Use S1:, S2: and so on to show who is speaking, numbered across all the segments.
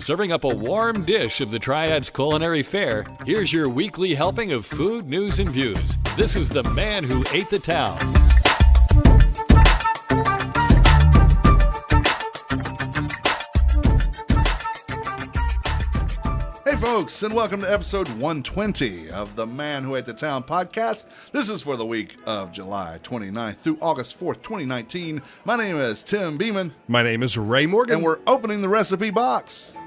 S1: serving up a warm dish of the Triad's culinary fare, here's your weekly helping of food, news, and views. This is the man who ate the town.
S2: Hey folks, and welcome to episode 120 of the Man Who Ate the Town podcast. This is for the week of July 29th through August 4th, 2019. My name is Tim Beeman.
S3: My name is Ray Morgan.
S2: And we're opening the recipe box.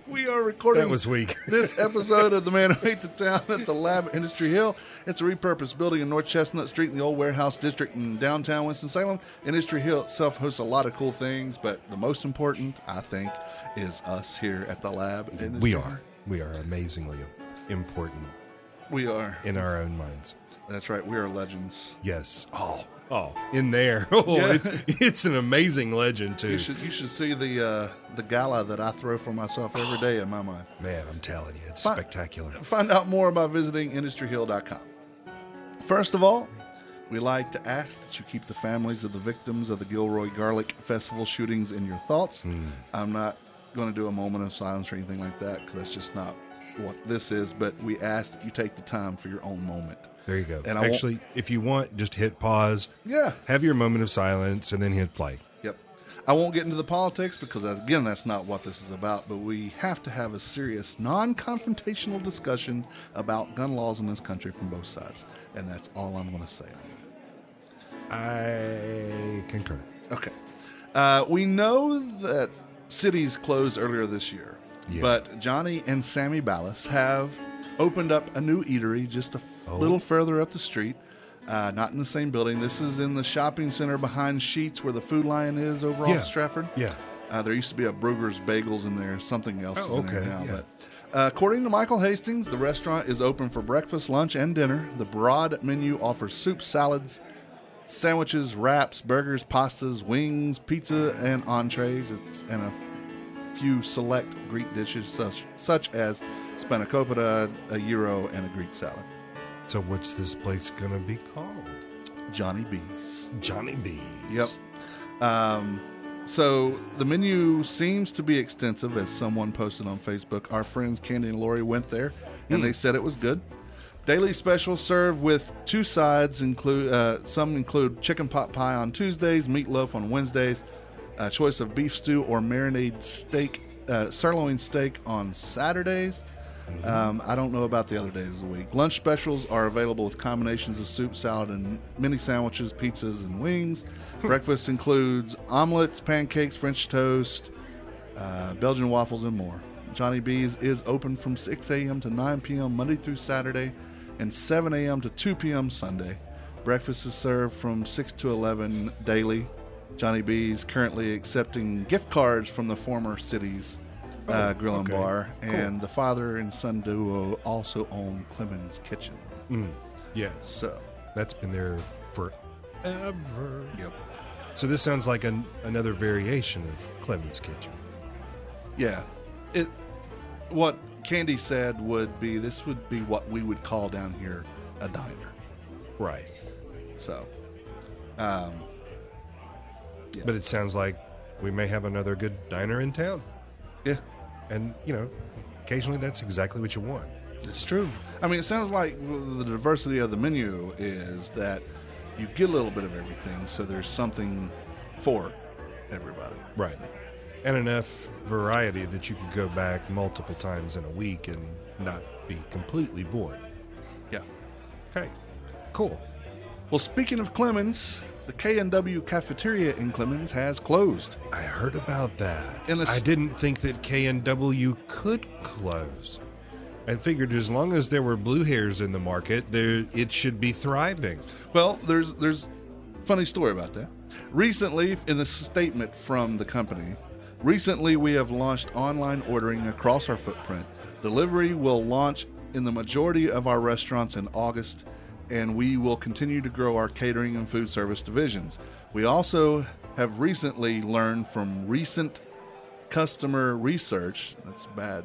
S2: We are recording
S3: That was weak.
S2: This episode of the Man Who Ate the Town at the Lab at Industry Hill. It's a repurposed building in North Chestnut Street in the old warehouse district in downtown Winston-Salem. Industry Hill itself hosts a lot of cool things, but the most important, I think, is us here at the Lab.
S3: We are amazingly important.
S2: We are.
S3: In our own minds.
S2: That's right. We are legends.
S3: Yes. Oh, in there. Oh, yeah. It's an amazing legend too.
S2: You should see the gala that I throw for myself every day in my mind.
S3: Man, I'm telling you, it's spectacular.
S2: Find out more by visiting industryhill.com. First of all, we like to ask that you keep the families of the victims of the Gilroy Garlic Festival shootings in your thoughts. I'm not going to do a moment of silence or anything like that because that's just not what this is, but we ask that you take the time for your own moment.
S3: There you go. And actually, if you want, just hit pause.
S2: Yeah.
S3: Have your moment of silence and then hit play.
S2: Yep. I won't get into the politics because, again, that's not what this is about, but we have to have a serious, non-confrontational discussion about gun laws in this country from both sides. And that's all I'm going to say on it.
S3: I concur.
S2: Okay. We know that cities closed earlier this year, but Johnny and Sammy Ballas have opened up a new eatery just a little further up the street, not in the same building. This is in the shopping center behind Sheetz where the Food Lion is over off Stratford. Yeah. There used to be a Bruegger's Bagels in there, something else in there now. Yeah. But according to Michael Hastings, the restaurant is open for breakfast, lunch, and dinner. The broad menu offers soup, salads, sandwiches, wraps, burgers, pastas, wings, pizza, and entrees, and a few select Greek dishes such as spanakopita, a gyro, and a Greek salad.
S3: So what's this place going to be called?
S2: Johnny B's.
S3: Johnny B's.
S2: Yep. So the menu seems to be extensive, as someone posted on Facebook. Our friends Candy and Lori went there, and they said it was good. Daily specials served with two sides include chicken pot pie on Tuesdays, meatloaf on Wednesdays, a choice of beef stew or marinade steak, sirloin steak on Saturdays. I don't know about the other days of the week. Lunch specials are available with combinations of soup, salad, and mini sandwiches, pizzas, and wings. Breakfast includes omelets, pancakes, French toast, Belgian waffles, and more. Johnny B's is open from 6 a.m. to 9 p.m. Monday through Saturday and 7 a.m. to 2 p.m. Sunday. Breakfast is served from 6 to 11 daily. Johnny B's currently accepting gift cards from the former city's Grill and Bar, and the father and son duo also own Clemens Kitchen.
S3: Yeah.
S2: So
S3: that's been there forever.
S2: Yep.
S3: So this sounds like another variation of Clemens Kitchen.
S2: Yeah. What Candy said would be what we would call down here a diner.
S3: Right.
S2: So,
S3: yeah. But it sounds like we may have another good diner in town.
S2: Yeah.
S3: And, occasionally that's exactly what you want.
S2: It's true. I mean, it sounds like the diversity of the menu is that you get a little bit of everything, so there's something for everybody.
S3: Right. And enough variety that you could go back multiple times in a week and not be completely bored.
S2: Yeah.
S3: Okay. Cool.
S2: Well, speaking of Clemens, the K&W cafeteria in Clemens has closed.
S3: I heard about that. I didn't think that K&W could close. I figured as long as there were blue hairs in the market, it should be thriving.
S2: Well, there's a funny story about that. Recently, in the statement from the company, we have launched online ordering across our footprint. Delivery will launch in the majority of our restaurants in August, and we will continue to grow our catering and food service divisions. We also have recently learned from recent customer research, that's bad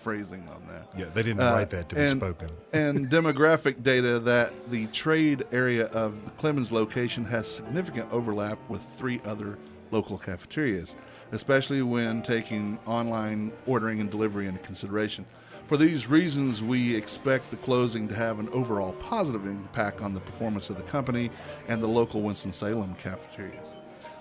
S2: phrasing on that.
S3: Yeah, they didn't write that to be spoken.
S2: And demographic data that the trade area of the Clemens location has significant overlap with 3 other local cafeterias, especially when taking online ordering and delivery into consideration. For these reasons, we expect the closing to have an overall positive impact on the performance of the company and the local Winston-Salem cafeterias.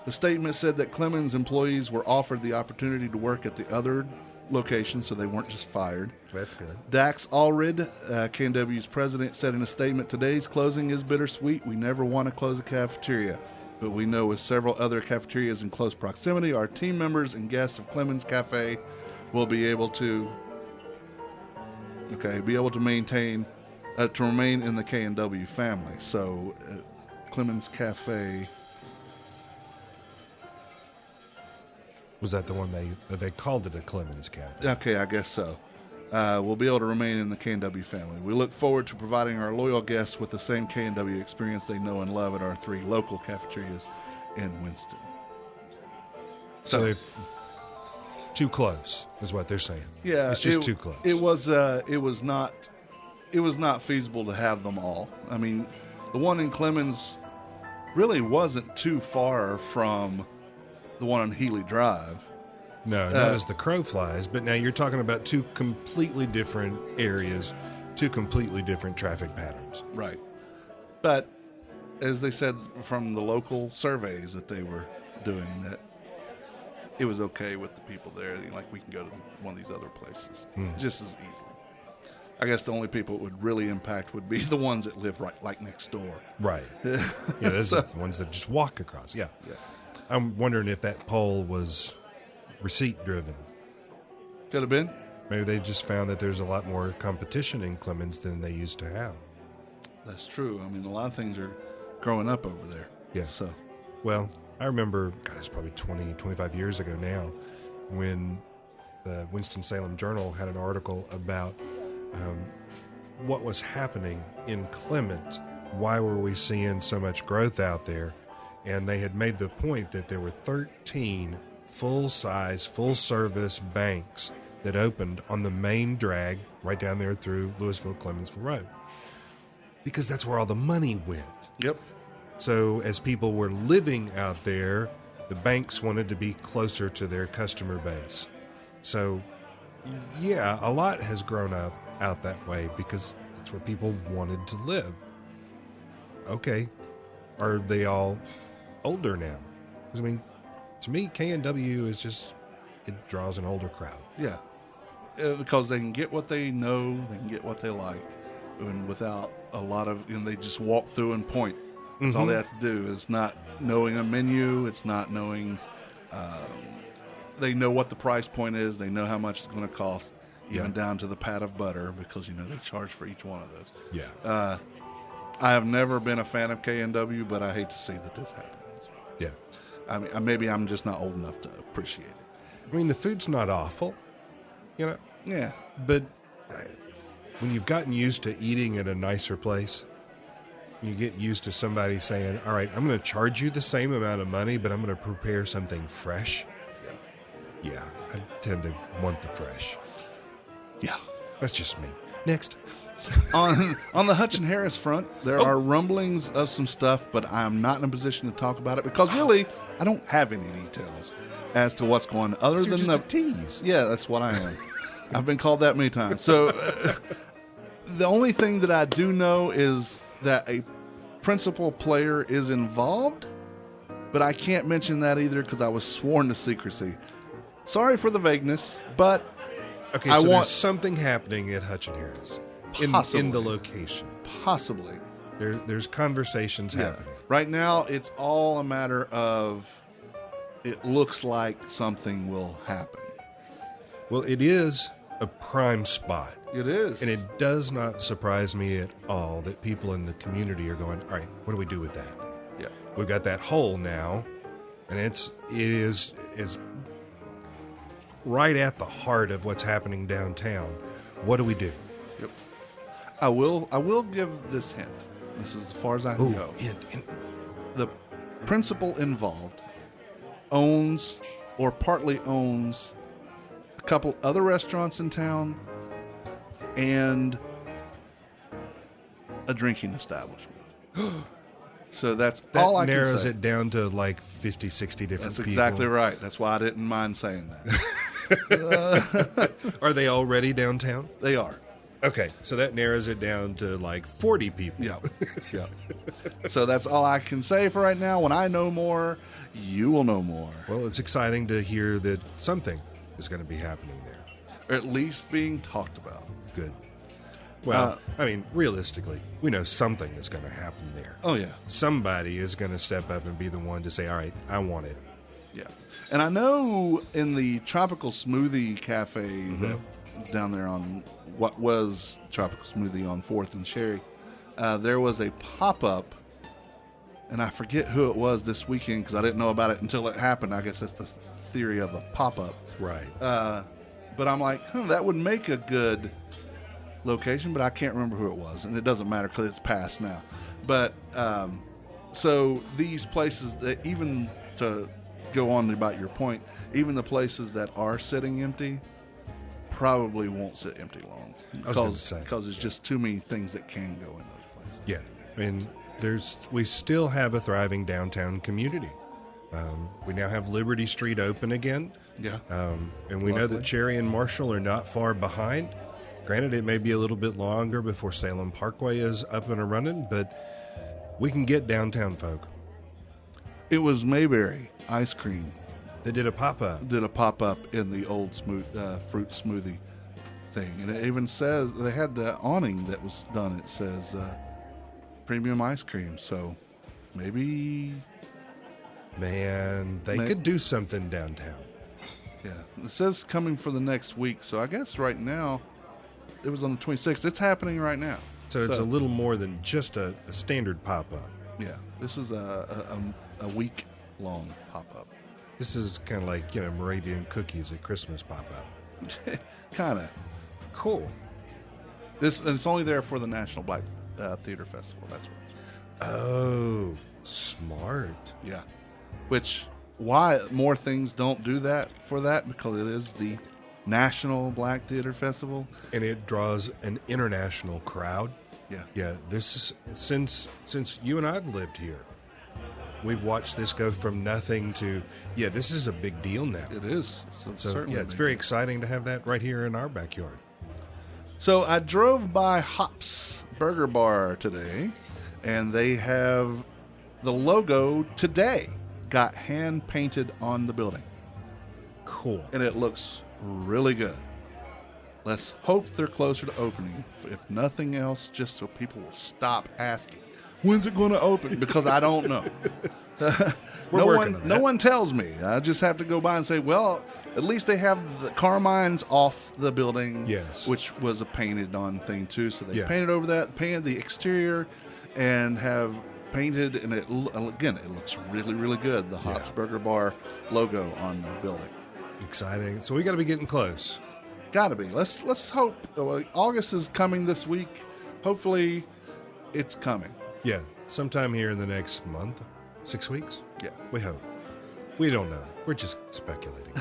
S2: The statement said that Clemens employees were offered the opportunity to work at the other locations, so they weren't just fired.
S3: That's good.
S2: Dax Allred, K&W's president, said in a statement, "Today's closing is bittersweet. We never want to close a cafeteria, but we know with several other cafeterias in close proximity, our team members and guests of Clemens Cafe will be able to maintain to remain in the K&W family." So Clemens Cafe,
S3: was that the one they called it a Clemens Cafe?
S2: okay, I guess so, will be able to remain in the K&W family. We look forward to providing our loyal guests with the same K&W experience they know and love at our 3 local cafeterias in Winston.
S3: So they're too close, is what they're saying.
S2: Yeah,
S3: it's just too close.
S2: It was not feasible to have them all. I mean, the one in Clemens really wasn't too far from the one on Healy Drive.
S3: No, not as the crow flies, but now you're talking about 2 completely different areas, 2 completely different traffic patterns.
S2: Right. But as they said from the local surveys that they were doing, that it was okay with the people there. Like, we can go to one of these other places just as easily. I guess the only people it would really impact would be the ones that live right next door.
S3: Right. Yeah, those are the ones that just walk across. Yeah. I'm wondering if that poll was receipt driven.
S2: Could have been.
S3: Maybe they just found that there's a lot more competition in Clemens than they used to have.
S2: That's true. I mean, a lot of things are growing up over there.
S3: Yeah.
S2: So,
S3: well, I remember, God, it's probably 20, 25 years ago now, when the Winston-Salem Journal had an article about what was happening in Clemens. Why were we seeing so much growth out there? And they had made the point that there were 13 full-size, full-service banks that opened on the main drag right down there through Louisville-Clemensville Road, because that's where all the money went.
S2: Yep.
S3: So as people were living out there, the banks wanted to be closer to their customer base. So, yeah, a lot has grown up out that way because that's where people wanted to live. Okay, are they all older now? Because, I mean, to me, K&W is just, it draws an older crowd.
S2: Yeah. Because they can get what they know, they can get what they like, and without a lot of, they just walk through and point. That's all they have to do. It's not knowing a menu. It's not knowing, they know what the price point is. They know how much it's going to cost, even down to the pat of butter, because, they charge for each one of those.
S3: Yeah.
S2: I have never been a fan of K&W, but I hate to see that this happens.
S3: Yeah.
S2: I mean, maybe I'm just not old enough to appreciate it.
S3: I mean, the food's not awful,
S2: Yeah.
S3: but when you've gotten used to eating at a nicer place, you get used to somebody saying, all right, I'm going to charge you the same amount of money, but I'm going to prepare something fresh. Yeah, I tend to want the fresh.
S2: Yeah.
S3: That's just me. Next.
S2: On the Hutch and Harris front, there are rumblings of some stuff, but I'm not in a position to talk about it because really, I don't have any details as to what's going on. Other than
S3: just a tease.
S2: Yeah, that's what I am. I've been called that many times. So the only thing that I do know is that a principal player is involved, but I can't mention that either because I was sworn to secrecy. Sorry for the vagueness, but
S3: okay, so there's something happening at Hutch and Harris in the location.
S2: Possibly.
S3: There's conversations happening.
S2: Right now, it's all a matter of it looks like something will happen.
S3: Well, it is a prime spot.
S2: It is.
S3: And it does not surprise me at all that people in the community are going, all right, what do we do with that?
S2: Yeah.
S3: We've got that hole now, and it is right at the heart of what's happening downtown. What do we do?
S2: Yep. I will give this hint. This is as far as I can go.
S3: Hint.
S2: The principal involved owns or partly owns a couple other restaurants in town and a drinking establishment. So that's
S3: That
S2: all I can
S3: narrows
S2: say.
S3: it down to like 50, 60 different
S2: That's
S3: people.
S2: exactly right. That's why I didn't mind saying that.
S3: Are they already downtown?
S2: They are.
S3: Okay, so that narrows it down to like 40 people.
S2: Yeah. Yeah. So that's all I can say for right now. When I know more, you will know more.
S3: Well, it's exciting to hear that something is going to be happening there.
S2: Or at least being talked about.
S3: Good. Well, I mean, realistically, we know something is going to happen there.
S2: Oh, yeah.
S3: Somebody is going to step up and be the one to say, all right, I want it.
S2: Yeah. And I know in the Tropical Smoothie Cafe that down there on what was Tropical Smoothie on 4th and Cherry, there was a pop-up, and I forget who it was this weekend because I didn't know about it until it happened. I guess that's the theory of the pop-up.
S3: Right.
S2: But I'm like, that would make a good location, but I can't remember who it was, and it doesn't matter because it's past now. But so these places that, even to go on about your point, even the places that are sitting empty probably won't sit empty long.
S3: I was going to say,
S2: because there's just too many things that can go in those places.
S3: Yeah, I mean, we still have a thriving downtown community. We now have Liberty Street open again.
S2: Yeah.
S3: And we know that Cherry and Marshall are not far behind. Granted, it may be a little bit longer before Salem Parkway is up and running, but we can get downtown folk.
S2: It was Mayberry Ice Cream
S3: They did a pop-up.
S2: in the old fruit smoothie thing. And it even says, they had the awning that was done. It says premium ice cream. So maybe...
S3: Man, they could do something downtown.
S2: Yeah. It says coming for the next week. So I guess right now, it was on the 26th. It's happening right now.
S3: So it's a little more than just a standard pop-up.
S2: Yeah. This is a week-long pop-up.
S3: This is kind of like, Moravian cookies at Christmas pop-up.
S2: Kind of.
S3: Cool.
S2: And it's only there for the National Black Theater Festival. That's what it's for.
S3: Oh, smart.
S2: Yeah. Which, why more things don't do that for that? Because it is the National Black Theater Festival.
S3: And it draws an international crowd.
S2: Yeah.
S3: Yeah, this is, since you and I've lived here, we've watched this go from nothing to, this is a big deal now.
S2: It is. So
S3: it's very exciting to have that right here in our backyard.
S2: So I drove by Hop's Burger Bar today, and they have the logo today got hand painted on the building.
S3: Cool.
S2: And it looks really good. Let's hope they're closer to opening. If nothing else, just so people will stop asking, when's it going to open? Because I don't know.
S3: We're working on that.
S2: No one tells me. I just have to go by and say, well, at least they have the Carmine's off the building,
S3: yes,
S2: which was a painted on thing too. So they
S3: Yeah.
S2: painted over that, painted the exterior, and have painted, and it looks really, really good. The Hops Burger Bar logo on the building.
S3: Exciting. So we got to be getting close.
S2: Got to be. Let's hope. August is coming this week. Hopefully, it's coming.
S3: Yeah, sometime here in the next month, 6 weeks.
S2: Yeah.
S3: We hope. We don't know. We're just speculating.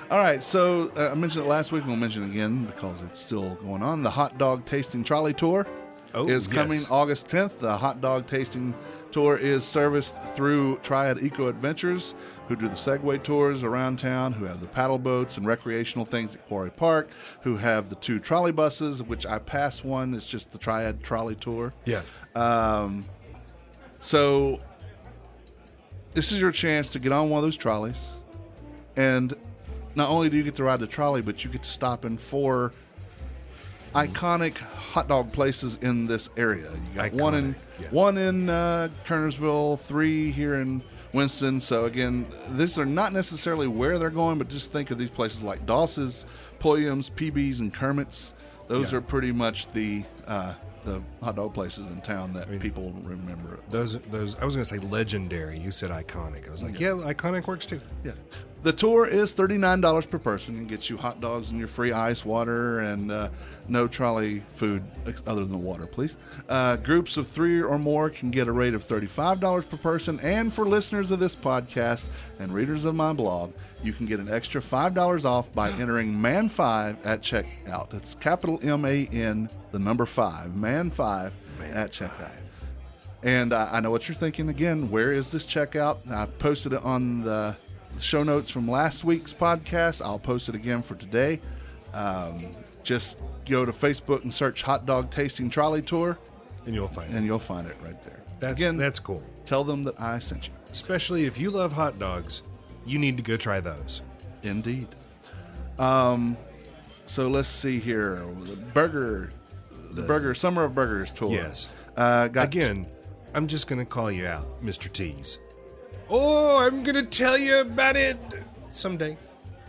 S2: All right, so I mentioned it last week. We'll mention it again because it's still going on. The hot dog tasting trolley tour is coming August 10th. The hot dog tasting tour is serviced through Triad Eco Adventures, who do the Segway tours around town, who have the paddle boats and recreational things at Quarry Park, who have the 2 trolley buses, which I passed one. It's just the Triad trolley tour.
S3: Yeah.
S2: So this is your chance to get on one of those trolleys. And not only do you get to ride the trolley, but you get to stop in 4 iconic hot dog places in this area. You got one in Kernersville, 3 here in Winston. So again, these are not necessarily where they're going, but just think of these places like Doss's, Pulliam's, PB's, and Kermit's. Those are pretty much the hot dog places in town that people remember.
S3: Those I was going to say legendary. You said iconic. I was like, yeah, iconic works too.
S2: Yeah. The tour is $39 per person and gets you hot dogs and your free ice water and no trolley food other than water, please. Groups of 3 or more can get a rate of $35 per person. And for listeners of this podcast and readers of my blog, you can get an extra $5 off by entering MAN5 at checkout. That's capital MAN, the number 5, MAN5 at checkout. And I know what you're thinking. Again, where is this checkout? I posted it on the show notes from last week's podcast. I'll post it again for today. Just go to Facebook and search Hot Dog Tasting Trolley Tour.
S3: And you'll find it.
S2: And you'll find it right there.
S3: That's cool.
S2: Tell them that I sent you.
S3: Especially if you love hot dogs, you need to go try those.
S2: Indeed. So let's see here. The burger Summer of Burgers tour.
S3: Yes. Again, I'm just going to call you out, Mr. Tease. Oh, I'm going to tell you about it someday.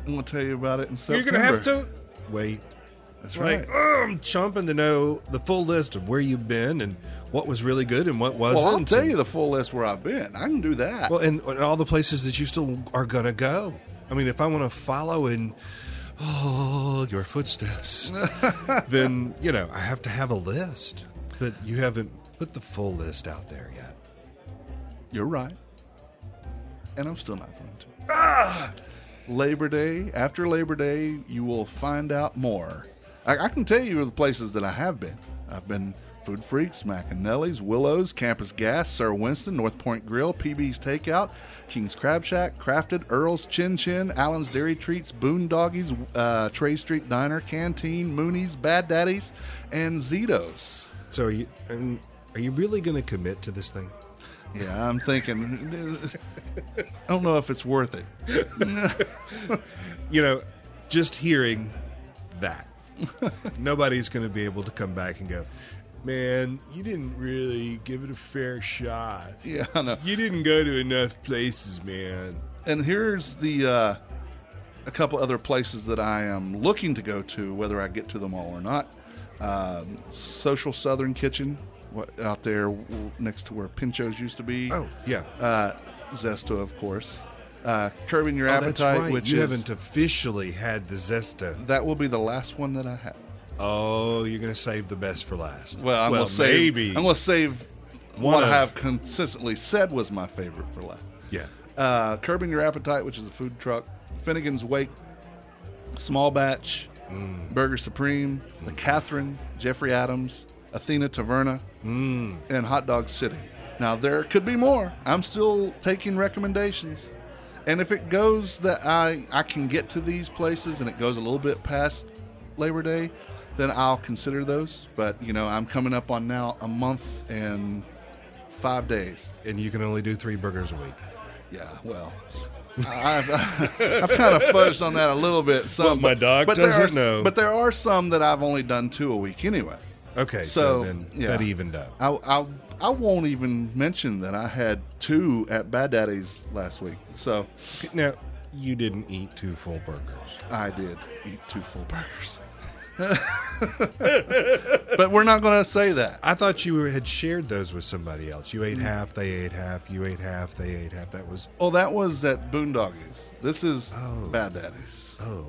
S2: I'm going to tell you about it in September.
S3: You're going to have to wait.
S2: That's right.
S3: I'm chomping to know the full list of where you've been and what was really good and what wasn't.
S2: Well, I'll tell you the full list where I've been. I can do that.
S3: Well, and all the places that you still are going to go. I mean, if I want to follow in your footsteps, then, I have to have a list. But you haven't put the full list out there yet.
S2: You're right. And I'm still not going to. Labor Day, after Labor Day, you will find out more. I can tell you the places that I have been. I've been Food Freaks, Macanelli's, Willow's, Campus Gas, Sir Winston, North Point Grill, PB's Takeout, King's Crab Shack, Crafted, Earl's Chin Chin, Allen's Dairy Treats, Boondoggies, Trey Street Diner, Canteen, Mooney's, Bad Daddy's, and Zito's.
S3: So are you really going to commit to this thing?
S2: Yeah, I'm thinking, I don't know if it's worth it.
S3: Just hearing that, nobody's going to be able to come back and go, man, you didn't really give it a fair shot.
S2: Yeah, I know.
S3: You didn't go to enough places, man.
S2: And here's a couple other places that I am looking to go to, whether I get to them all or not. Social Southern Kitchen, out there next to where Pincho's used to be.
S3: Oh, yeah.
S2: Zesto, of course. Curbing Your Appetite,
S3: that's right.
S2: which
S3: you haven't officially had the Zesto.
S2: That will be the last one that I have.
S3: Oh, you're going to save the best for last.
S2: Well, I'm going to save what I have consistently said was my favorite for last.
S3: Yeah.
S2: Curbing Your Appetite, which is a food truck. Finnegan's Wake, Small Batch, Burger Supreme, The Catherine, Jeffrey Adams, Athena Taverna, and Hot Dog City. Now, there could be more. I'm still taking recommendations. And if it goes that I can get to these places and it goes a little bit past Labor Day, then I'll consider those. But, I'm coming up on now a month and 5 days.
S3: And you can only do 3 burgers a week.
S2: Yeah, well, I've kind of fudged on that a little bit.
S3: Well, my dog doesn't know.
S2: But there are some that I've only done 2 a week anyway.
S3: Okay, so then that evened up.
S2: I won't even mention that I had 2 at Bad Daddy's last week. So
S3: now, you didn't eat 2 full burgers.
S2: I did eat 2 full burgers. But we're not going to say that.
S3: I thought you had shared those with somebody else. You ate half, they ate half. You ate half, they ate half. That was at Boondoggies. This is Bad Daddy's. Oh,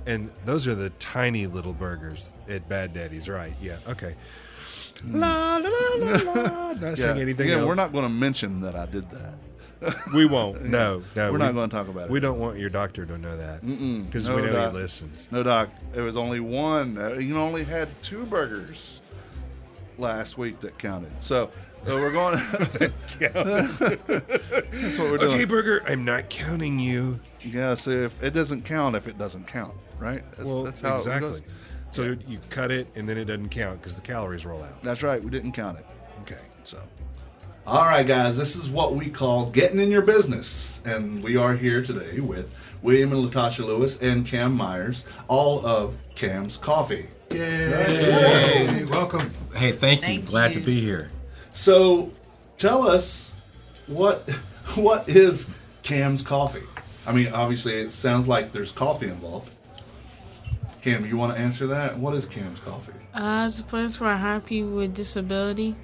S3: and those are the tiny little burgers at Bad Daddy's, right? Yeah. Okay. La la la la la. Not saying anything else.
S2: We're not going to mention that I did that.
S3: We won't. No.
S2: We're not going to talk about it.
S3: We don't want your doctor to know that because we know he listens.
S2: No, Doc. There was only one. You only had 2 burgers last week that counted. So we're going. That's what we're doing.
S3: Okay, Burger. I'm not counting you.
S2: Yeah. So if it doesn't count, if it doesn't count, right? That's how
S3: exactly.
S2: it goes.
S3: So you cut it and then it doesn't count because the calories roll out.
S2: That's right. We didn't count it.
S3: Okay.
S2: So. All right, guys, this is what we call getting in your business. And we are here today with William and Latasha Lewis and Cam Myers, all of Cam's Coffee.
S3: Yay! Hey, welcome.
S4: Hey, thank you. Glad to be here.
S2: So tell us, what is Cam's Coffee? I mean, obviously, it sounds like there's coffee involved. Cam, you want to answer that? What is Cam's Coffee?
S5: It's a place where I hire people with disability.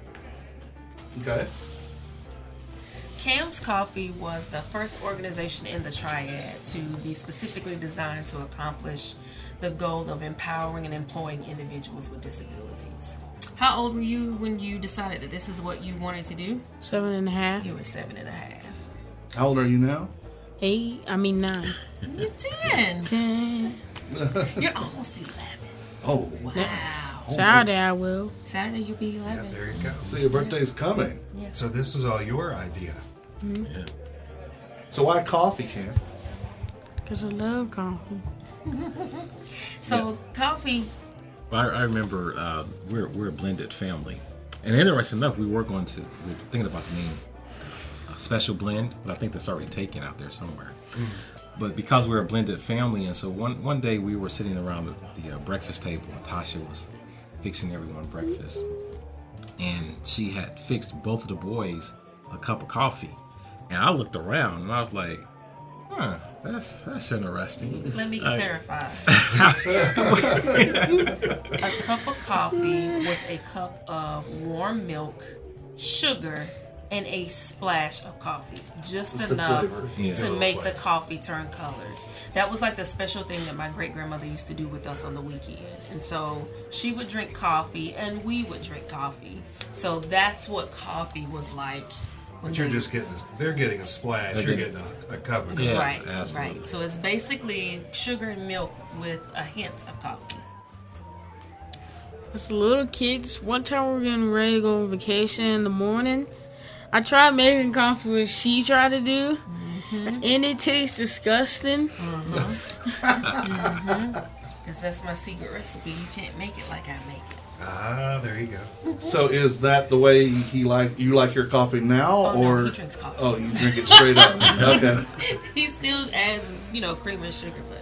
S2: Okay.
S6: Cam's Coffee was the first organization in the Triad to be specifically designed to accomplish the goal of empowering and employing individuals with disabilities. How old were you when you decided that this is what you wanted to do?
S5: 7.5.
S6: You were 7.5.
S2: How old are you now?
S5: 9.
S6: You're 10.
S5: 10.
S6: You're almost 11.
S2: Oh.
S6: Wow.
S5: Saturday I will.
S6: Saturday you'll be
S3: Yeah,
S6: 11.
S3: there you go.
S2: So your birthday's coming.
S3: So this was all your idea.
S4: Yeah.
S2: So why coffee, Cam?
S5: Because I love coffee.
S6: So coffee.
S4: I remember we're a blended family, and interesting enough, we're thinking about the name Special Blend, but I think that's already taken out there somewhere. But because we're a blended family, and so one day we were sitting around the breakfast table, and Tasha was fixing everyone breakfast, and she had fixed both of the boys a cup of coffee, and I looked around and I was like, that's interesting.
S6: Let me clarify. A cup of coffee was a cup of warm milk, sugar, and a splash of coffee. Just enough to make the coffee turn colors. That was like the special thing that my great-grandmother used to do with us on the weekend. And so she would drink coffee and we would drink coffee. So that's what coffee was like.
S3: But you're just they're getting a splash, you're getting a cup of coffee.
S4: Yeah,
S6: right,
S4: absolutely.
S6: right. So it's basically sugar and milk with a hint of coffee.
S5: As little kids, one time we were getting ready to go on vacation in the morning. I tried making coffee what she tried to do, and it tastes disgusting.
S6: Because that's my secret recipe. You can't make it like I make it.
S3: Ah, there you go.
S2: So is that the way you like your coffee now,
S6: Oh,
S2: or
S6: no, he drinks coffee.
S2: oh, you drink it straight up? Okay.
S6: He still adds, cream and sugar, but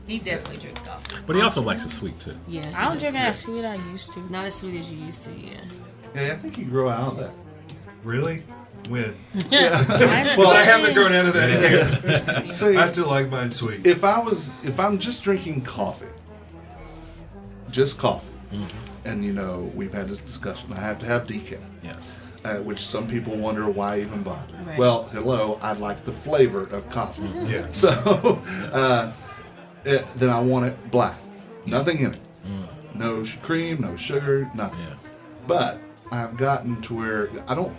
S6: he definitely drinks coffee.
S4: But he also likes it sweet too.
S6: Yeah.
S5: I don't drink as sweet I used to.
S6: Not as sweet as you used to, yeah.
S2: Yeah, I think you grow out of that.
S3: Really? When?
S5: Well,
S3: I haven't grown out of that yet.
S2: See,
S3: I still like mine sweet.
S2: if I'm just drinking coffee, and we've had this discussion, I have to have decaf.
S4: Yes.
S2: Which some people wonder why even bother.
S6: Right.
S2: Well, hello, I like the flavor of coffee.
S3: Yeah.
S2: So then I want it black. Nothing in it. No cream, no sugar, nothing.
S4: Yeah.
S2: But I've gotten to where I don't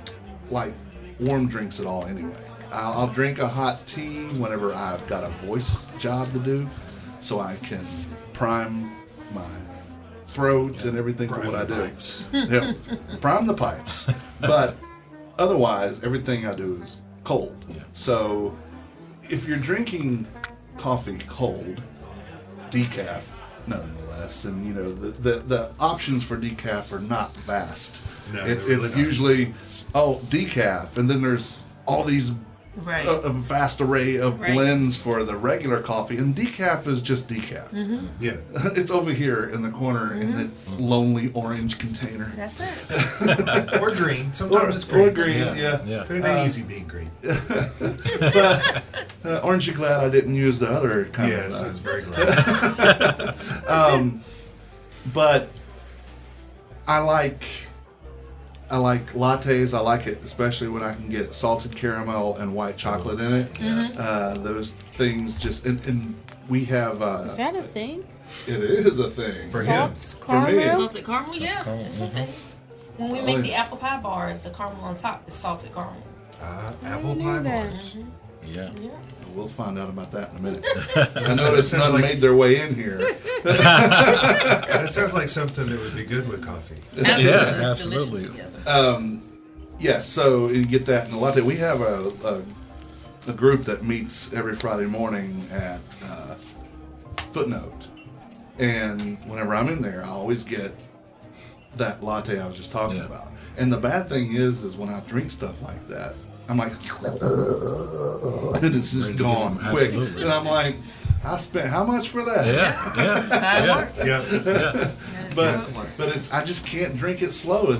S2: like warm drinks at all anyway. I'll drink a hot tea whenever I've got a voice job to do so I can prime my throat and everything for what I do. Yeah, prime the pipes. But otherwise, everything I do is cold.
S4: Yeah.
S2: So if you're drinking coffee cold, decaf, nonetheless, and the options for decaf are not vast.
S3: No,
S2: it's
S3: they're really not.
S2: usually decaf, and then there's all these
S6: Right.
S2: a vast array of
S6: Right.
S2: blends for the regular coffee, and decaf is just decaf.
S3: Yeah.
S2: It's over here in the corner in its lonely orange container.
S6: That's it.
S3: Or green. Sometimes it's green.
S2: Or green, yeah.
S4: Yeah.
S3: But it ain't easy being green.
S2: But aren't you glad I didn't use the other kind
S3: Yes, I
S2: of?
S3: was very glad.
S2: But I like lattes. I like it especially when I can get salted caramel and white chocolate in it. Those things just and we have.
S5: is that a thing?
S2: It is a thing.
S3: For him.
S5: Salt,
S2: For me,
S5: caramel?
S6: Salted caramel, yeah. It's a thing. When we make the apple pie bars, the caramel on top is salted caramel.
S3: Apple
S5: knew
S3: pie
S5: that.
S3: bars.
S4: Yeah.
S2: We'll find out about that in a minute. I noticed
S3: sounds
S2: none
S3: like-
S2: made their way in here.
S3: That sounds like something that would be good with coffee.
S6: Absolutely.
S4: Yeah,
S6: It's
S4: absolutely.
S6: delicious together.
S2: Yes, so you get that in a latte. We have a group that meets every Friday morning at Footnote, and whenever I'm in there, I always get that latte I was just talking
S4: Yeah.
S2: about. And the bad thing is when I drink stuff like that, I'm like, and it's just
S4: Ready to get
S2: gone
S4: some-
S2: quick,
S4: absolutely.
S2: and I'm like, I spent how much for that?
S4: Yeah. Yeah.
S6: That's how it works.
S3: Yeah.
S6: That is how it works.
S2: But I just can't drink it slow.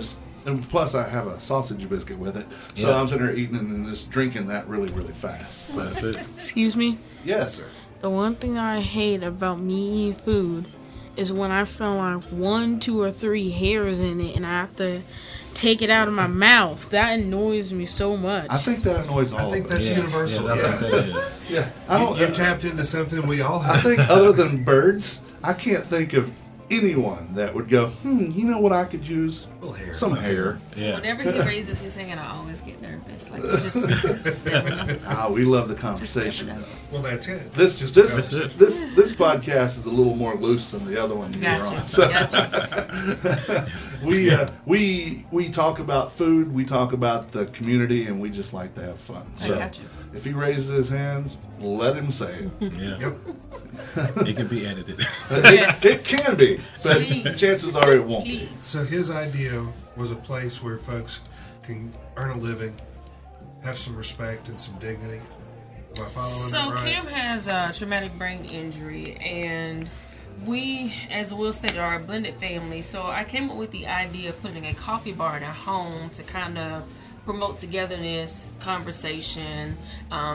S2: And plus, I have a sausage biscuit with it, so
S4: Yeah.
S2: I'm sitting there eating and just drinking that really, really fast.
S4: That's it.
S5: Excuse me?
S2: Yes, sir.
S5: The one thing I hate about me eating food is when I feel like 1, 2, or 3 hairs in it and I have to take it out of my mouth. That annoys me so much.
S2: I think that annoys all
S3: I think
S2: of us.
S3: that's
S4: Yeah.
S3: universal.
S4: Yeah,
S3: Yeah.
S4: I think that is.
S2: Yeah, I don't.
S3: You tapped into something we all
S2: I
S3: have.
S2: think other than birds, I can't think of anyone that would go, you know what I could use?
S3: A little hair.
S2: Some hair.
S4: Yeah.
S6: Whenever he raises his hand, I always get nervous. Like, you just never know.
S2: We love the
S6: Just never
S2: conversation.
S6: know.
S3: Well, that's it.
S2: This
S3: Just
S2: this
S3: a
S2: this podcast is a little more loose than the other one you were
S6: Gotcha.
S2: on. So
S6: Gotcha.
S2: we talk about food, we talk about the community, and we just like to have fun. So
S6: gotcha.
S2: if he raises his hands, let him say it.
S4: Yeah.
S3: Yep.
S4: It can be edited.
S6: Yes.
S2: It can be, but
S6: Please.
S2: chances are it won't.
S6: Please.
S3: So his idea was a place where folks can earn a living, have some respect and some dignity. Am I following
S6: So
S3: that right?
S6: Cam has a traumatic brain injury, and we, as Will stated, are a blended family. So I came up with the idea of putting a coffee bar in our home to kind of promote togetherness, conversation.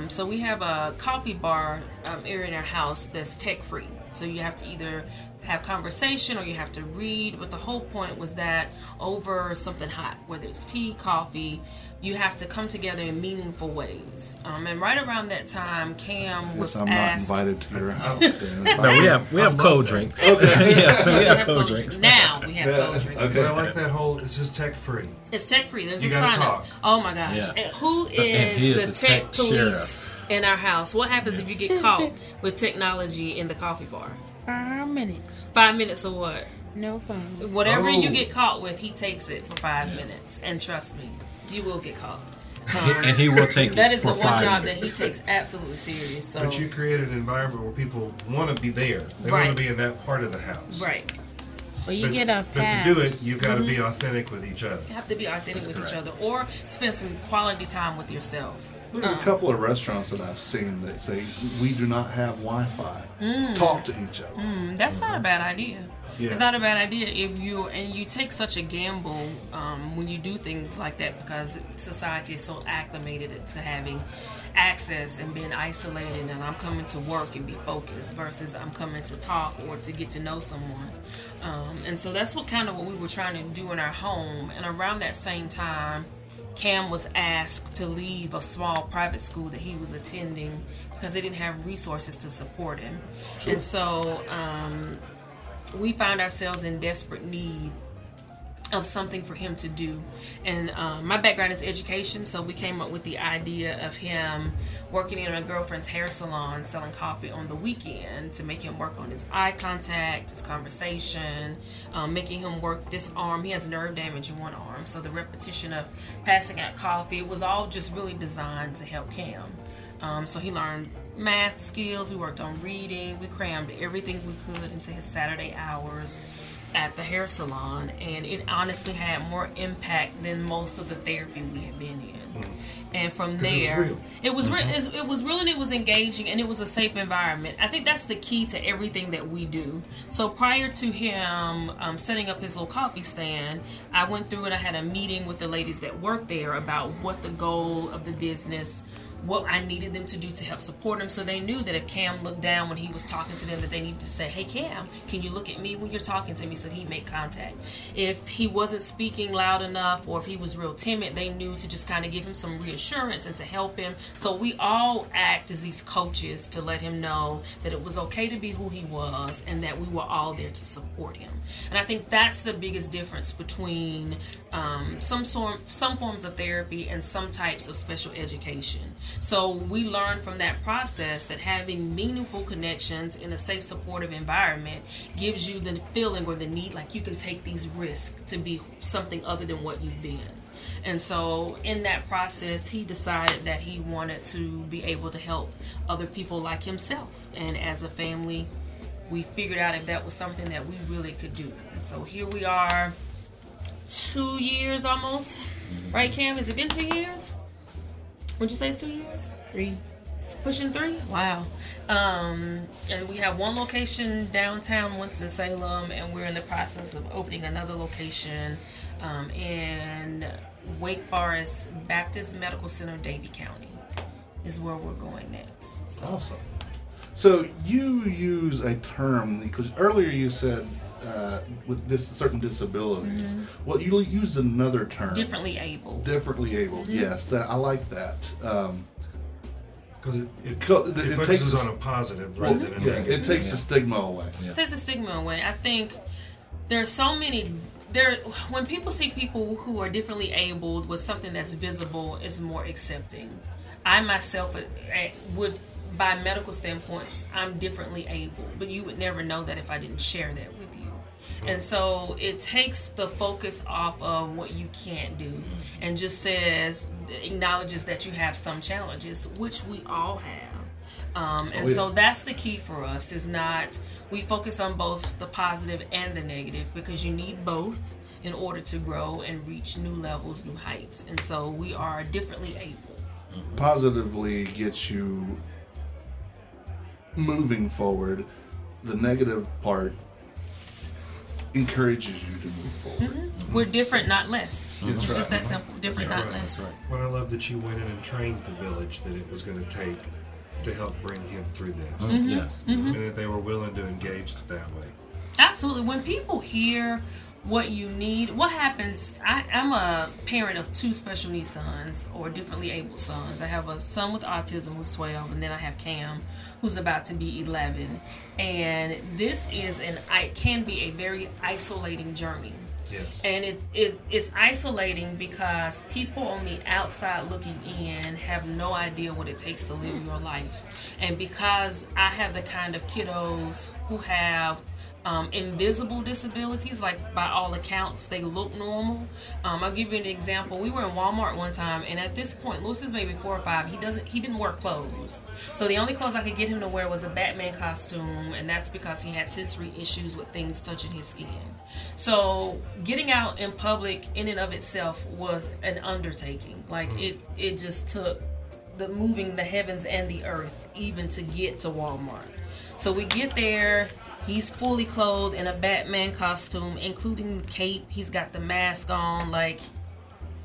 S6: So we have a coffee bar area in our house that's tech free. So you have to either have conversation or you have to read. But the whole point was that over something hot, whether it's tea, coffee, you have to come together in meaningful ways. And right around that time, Cam was
S2: I'm not
S6: asked.
S2: invited to your house. Dan.
S4: No, we have cold drinks. Yeah, so we have cold drinks.
S6: Now we have cold drinks.
S2: Okay.
S3: But I like that whole, it's just tech free.
S6: It's tech free. There's
S3: You
S6: a
S3: gotta
S6: sign
S3: talk.
S6: up. Oh my gosh.
S4: Yeah.
S6: And who
S4: And he
S6: is
S4: is
S6: the
S4: the
S6: tech
S4: tech
S6: police
S4: sheriff.
S6: in our house? What happens if you get caught with technology in the coffee bar?
S5: 5 minutes.
S6: 5 minutes or what?
S5: No phone.
S6: Whatever you
S3: Oh.
S6: get caught with, he takes it for 5 minutes. And trust me, you will get caught.
S4: And he will take it.
S6: That is
S4: for
S6: the one
S4: 5
S6: job
S4: minutes.
S6: that he takes absolutely serious. So
S3: But you created an environment where people want to be there. They
S6: Right.
S3: want to be in that part of the house.
S6: right.
S5: Well, you
S3: But,
S5: get a
S3: but
S5: pass.
S3: to do it, you've got to be authentic with each other.
S6: You have to be authentic with
S4: correct.
S6: each other or spend some quality time with yourself.
S2: There's a couple of restaurants that I've seen that say we do not have Wi-Fi. Talk to each other.
S6: That's not a bad idea.
S3: Yeah.
S6: It's not a bad idea if you take such a gamble when you do things like that, because society is so acclimated to having access and being isolated, and I'm coming to work and be focused versus I'm coming to talk or to get to know someone. And so that's what we were trying to do in our home. And around that same time, Cam was asked to leave a small private school that he was attending because they didn't have resources to support him. And so we found ourselves in desperate need of something for him to do. And my background is education, so we came up with the idea of him working in a girlfriend's hair salon, selling coffee on the weekend to make him work on his eye contact, his conversation, making him work this arm. He has nerve damage in one arm, so the repetition of passing out coffee, it was all just really designed to help Cam. So he learned math skills, we worked on reading, we crammed everything we could into his Saturday hours at the hair salon, and it honestly had more impact than most of the therapy we had been in. And from there, it was real. It was real, and it was engaging, and it was a safe environment. I think that's the key to everything that we do. So prior to him setting up his little coffee stand, I went through and I had a meeting with the ladies that work there about what the goal of the business, what I needed them to do to help support him, so they knew that if Cam looked down when he was talking to them, that they needed to say, hey Cam, can you look at me when you're talking to me, so he'd make contact. If he wasn't speaking loud enough or if he was real timid, they knew to just kind of give him some reassurance and to help him. So we all act as these coaches to let him know that it was okay to be who he was and that we were all there to support him. And I think that's the biggest difference between some forms of therapy and some types of special education. So we learned from that process that having meaningful connections in a safe, supportive environment gives you the feeling or the need like you can take these risks to be something other than what you've been. And so in that process, he decided that he wanted to be able to help other people like himself. And as a family, we figured out if that was something that we really could do. And so here we are, 2 years almost. Right, Cam? Has it been 2 years? Would you say it's 2 years?
S5: 3.
S6: It's pushing 3? Wow. And we have one location downtown Winston-Salem, and we're in the process of opening another location in Wake Forest Baptist Medical Center, Davie County is where we're going next. So.
S2: Awesome. So you use a term, because earlier you said with this certain disabilities. Well, you used another term.
S6: Differently able.
S2: Differently able. Yes, that I like that.
S3: Because it
S2: It
S3: focuses
S2: takes
S3: on a positive rather than a negative.
S2: it takes the stigma away.
S6: It takes the stigma away. I think there's so many. When people see people who are differently abled with something that's visible, is more accepting. I myself would, by medical standpoints, I'm differently able, but you would never know that if I didn't share that with you. And so it takes the focus off of what you can't do and just acknowledges that you have some challenges, which we all have. So that's the key for us, is not, we focus on both the positive and the negative, because you need both in order to grow and reach new levels, new heights. And so we are differently able.
S2: Positively gets you moving forward. The negative part encourages you to move forward.
S6: We're different, not less.
S2: That's
S6: It's
S2: right.
S6: just that simple. Different, not less.
S3: That's right. Well, I love that you went in and trained the village that it was going to take to help bring him through this.
S4: Yes.
S3: And that they were willing to engage that way.
S6: Absolutely. When people hear what you need, what happens, I'm a parent of 2 special needs sons, or differently abled sons. I have a son with autism who's 12, and then I have Cam who's about to be 11. And this can be a very isolating journey.
S3: Yes.
S6: And it's isolating because people on the outside looking in have no idea what it takes to live your life. And because I have the kind of kiddos who have invisible disabilities, like by all accounts they look normal. I'll give you an example. We were in Walmart one time, and at this point, Lewis is maybe 4 or 5. He didn't wear clothes, so the only clothes I could get him to wear was a Batman costume, and that's because he had sensory issues with things touching his skin. So getting out in public in and of itself was an undertaking. Like it just took moving the heavens and the earth even to get to Walmart. So we get there. He's fully clothed in a Batman costume, including cape. He's got the mask on, like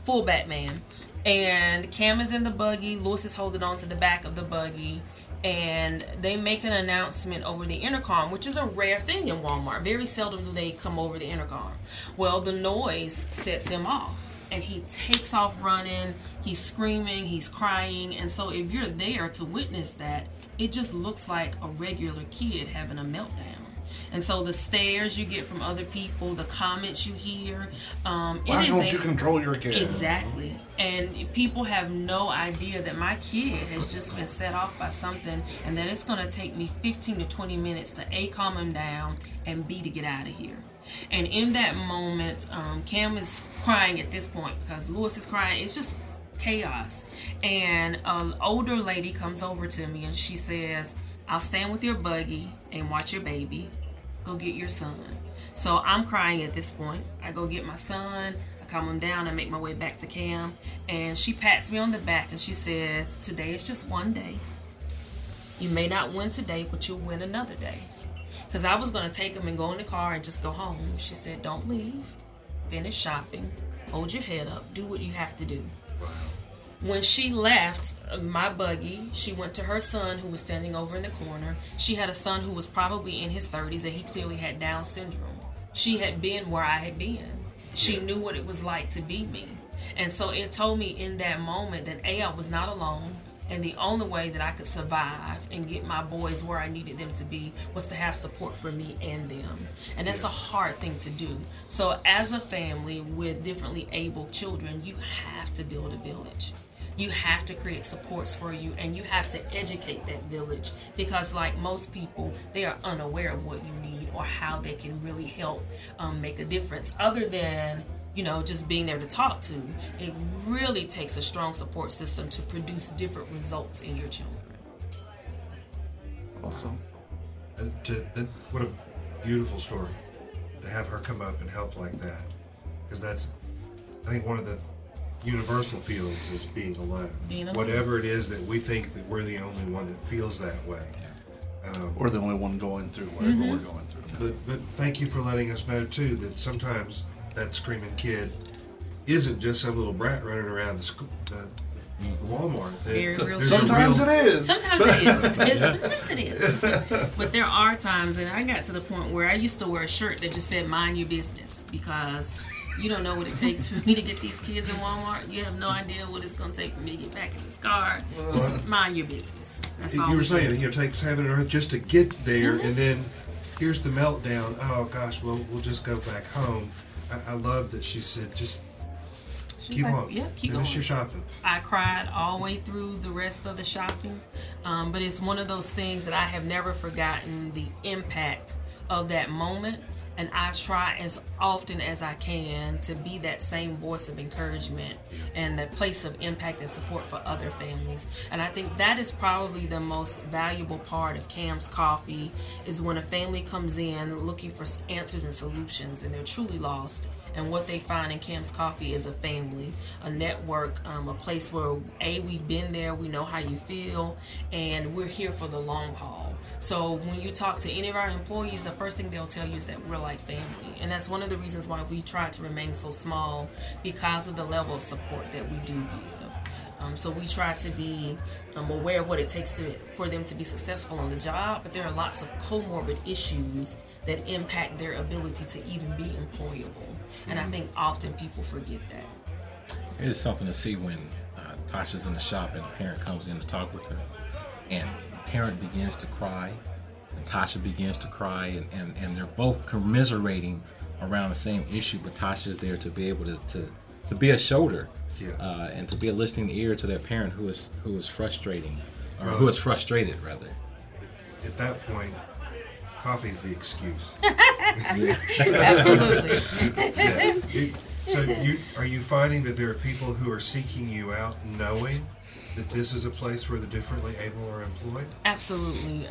S6: full Batman. And Cam is in the buggy. Lewis is holding on to the back of the buggy. And they make an announcement over the intercom, which is a rare thing in Walmart. Very seldom do they come over the intercom. Well, the noise sets him off. And he takes off running. He's screaming. He's crying. And so if you're there to witness that, it just looks like a regular kid having a meltdown. And so the stares you get from other people, the comments you hear,
S2: Why don't you control your kid?
S6: Exactly. And people have no idea that my kid has just been set off by something, and that it's going to take me 15 to 20 minutes to A, calm him down, and B, to get out of here. And in that moment, Cam is crying at this point because Lewis is crying. It's just chaos. And an older lady comes over to me and she says, "I'll stand with your buggy and watch your baby. Go get your son." So I'm crying at this point. I go get my son. I calm him down. I make my way back to Cam. And she pats me on the back and she says, "Today is just one day. You may not win today, but you'll win another day." Because I was going to take him and go in the car and just go home. She said, "Don't leave. Finish shopping. Hold your head up. Do what you have to do." When she left my buggy, she went to her son who was standing over in the corner. She had a son who was probably in his 30s and he clearly had Down syndrome. She had been where I had been. She knew what it was like to be me. And so it told me in that moment that A, I was not alone. And the only way that I could survive and get my boys where I needed them to be was to have support for me and them. And that's a hard thing to do. So as a family with differently able children, you have to build a village. You have to create supports for you, and you have to educate that village, because like most people, they are unaware of what you need or how they can really help make a difference, other than just being there to talk to. It really takes a strong support system to produce different results in your children.
S2: Awesome.
S3: What a beautiful story to have her come up and help like that, because that's, I think, one of the universal feelings is being alone. Whatever it is that we think that we're the only one that feels that way.
S2: Or the only one going through whatever we're going through.
S3: But thank you for letting us know too that sometimes that screaming kid isn't just some little brat running around the Walmart.
S6: Very real.
S2: Sometimes it is.
S6: Sometimes it is. Sometimes it is. But there are times, and I got to the point where I used to wear a shirt that just said "Mind your business," because you don't know what it takes for me to get these kids in Walmart. You have no idea what it's going to take for me to get back in this car. Just mind your business. That's all.
S3: You were saying it takes heaven and earth just to get there, and then here's the meltdown. Oh gosh, we'll just go back home. I love that she said, just keep on.
S6: Yeah, keep
S3: Finish
S6: going.
S3: your shopping.
S6: I cried all the way through the rest of the shopping, but it's one of those things that I have never forgotten the impact of that moment, and I try as often as I can to be that same voice of encouragement and the place of impact and support for other families. And I think that is probably the most valuable part of Cam's Coffee, is when a family comes in looking for answers and solutions and they're truly lost. And what they find in Cam's Coffee is a family, a network, a place where, we've been there, we know how you feel, and we're here for the long haul. So when you talk to any of our employees, the first thing they'll tell you is that we're like family. And that's one of the reasons why we try to remain so small, because of the level of support that we do give. So we try to be aware of what it takes for them to be successful on the job, but there are lots of comorbid issues that impact their ability to even be employable. And I think often people forget that.
S4: It is something to see when Tasha's in the shop and a parent comes in to talk with her, and the parent begins to cry, and Tasha begins to cry, and they're both commiserating around the same issue, but Tasha's there to be able to be a shoulder, and to be a listening ear to their parent who is frustrating, or who is frustrated rather.
S3: At that point, coffee's the excuse.
S6: Absolutely.
S3: So are you finding that there are people who are seeking you out knowing that this is a place where the differently able are employed?
S6: Absolutely.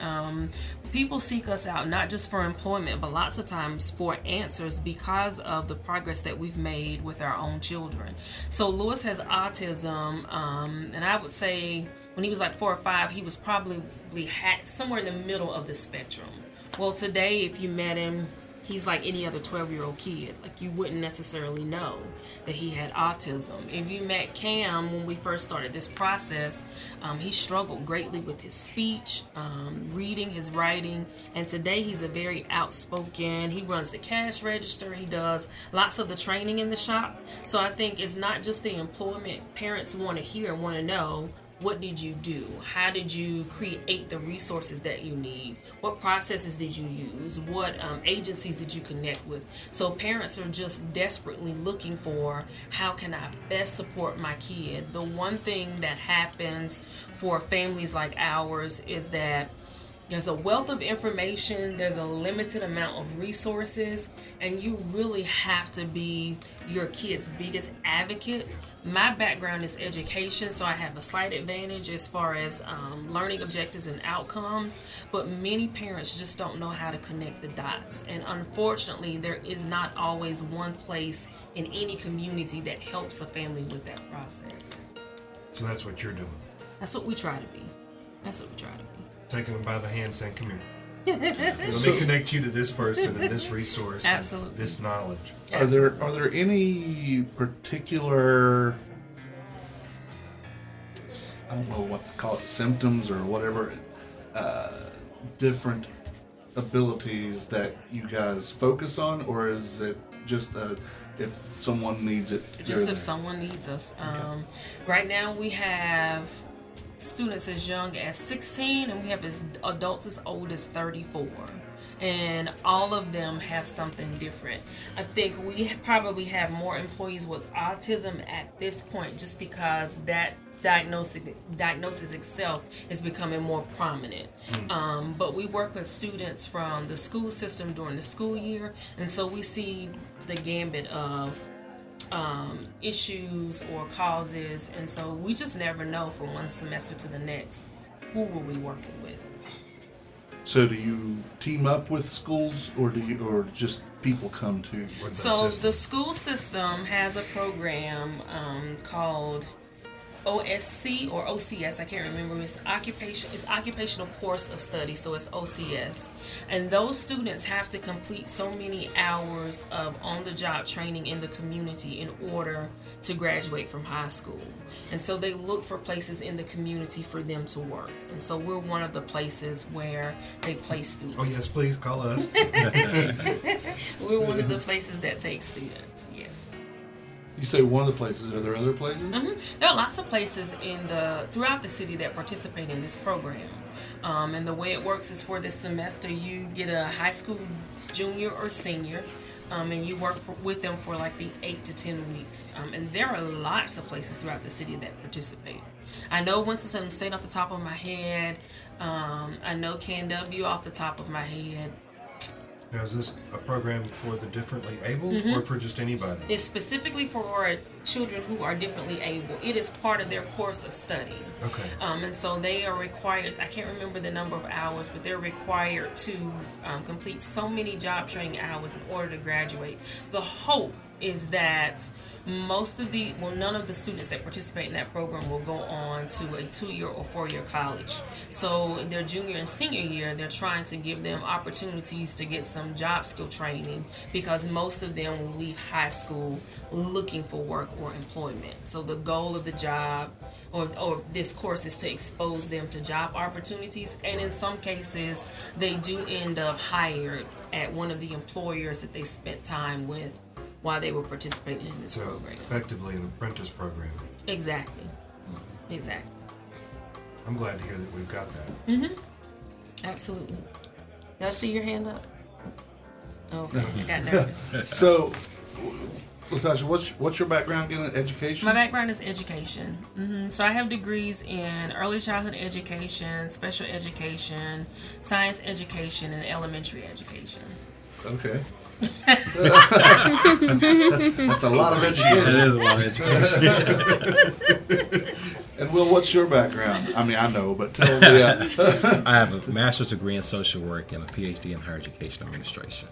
S6: People seek us out not just for employment, but lots of times for answers because of the progress that we've made with our own children. So Lewis has autism, and I would say when he was like 4 or 5, he was probably somewhere in the middle of the spectrum. Well, today, if you met him, he's like any other 12-year-old kid. Like, you wouldn't necessarily know that he had autism. If you met Cam when we first started this process, he struggled greatly with his speech, reading, his writing, and today he's a very outspoken. He runs the cash register. He does lots of the training in the shop. So I think it's not just the employment parents want to hear and want to know. What did you do? How did you create the resources that you need? What processes did you use? What agencies did you connect with? So parents are just desperately looking for, how can I best support my kid? The one thing that happens for families like ours is that there's a wealth of information, there's a limited amount of resources, and you really have to be your kid's biggest advocate. My background is education, so I have a slight advantage as far as learning objectives and outcomes, but many parents just don't know how to connect the dots. And unfortunately, there is not always one place in any community that helps a family with that process.
S3: So that's what you're doing.
S6: That's what we try to be.
S3: Taking them by the hand saying, come here. Let me connect you to this person and this resource.
S6: Absolutely.
S3: This knowledge.
S2: Are there any particular, I don't know what to call it, symptoms or whatever, different abilities that you guys focus on, or is it just if someone needs it?
S6: Just if someone needs us. Right now we have students as young as 16, and we have adults as old as 34. And all of them have something different. I think we probably have more employees with autism at this point just because that diagnosis itself is becoming more prominent. But we work with students from the school system during the school year, and so we see the gambit of issues or causes, and so we just never know from one semester to the next who we'll be working with.
S2: So do you team up with schools, or just people come to?
S6: So the school system has a program called OSC or OCS, I can't remember. It's occupational course of study, so it's OCS. And those students have to complete so many hours of on-the-job training in the community in order to graduate from high school. And so they look for places in the community for them to work. And so we're one of the places where they place students.
S3: Oh yes, please call us.
S6: We're one of the places that take students, yes.
S2: You say one of the places. Are there other places?
S6: There are lots of places throughout the city that participate in this program. And the way it works is for this semester, you get a high school junior or senior, and you work with them for like the 8 to 10 weeks. And there are lots of places throughout the city that participate. I know Winston-Salem State off the top of my head. I know KW off the top of my head.
S3: Now, is this a program for the differently able or for just anybody?
S6: It's specifically for children who are differently able. It is part of their course of study.
S3: Okay.
S6: And so they are required, I can't remember the number of hours, but they're required to complete so many job training hours in order to graduate. The hope is that none of the students that participate in that program will go on to a 2-year or 4-year college. So their junior and senior year, they're trying to give them opportunities to get some job skill training, because most of them will leave high school looking for work or employment. So the goal of the job or this course is to expose them to job opportunities, and in some cases they do end up hired at one of the employers that they spent time with while they were participating in this program.
S3: Effectively an apprentice program.
S6: Exactly.
S3: I'm glad to hear that we've got that.
S6: Absolutely. Did I see your hand up? Okay, I got nervous.
S2: So, Latasha, what's your background again in education?
S6: My background is education. So I have degrees in early childhood education, special education, science education, and elementary education.
S2: Okay. That's a lot of education.
S4: That is a lot of education.
S2: And Will, what's your background? I mean, I know, but tell me.
S4: I have a master's degree in social work and a PhD in higher education administration.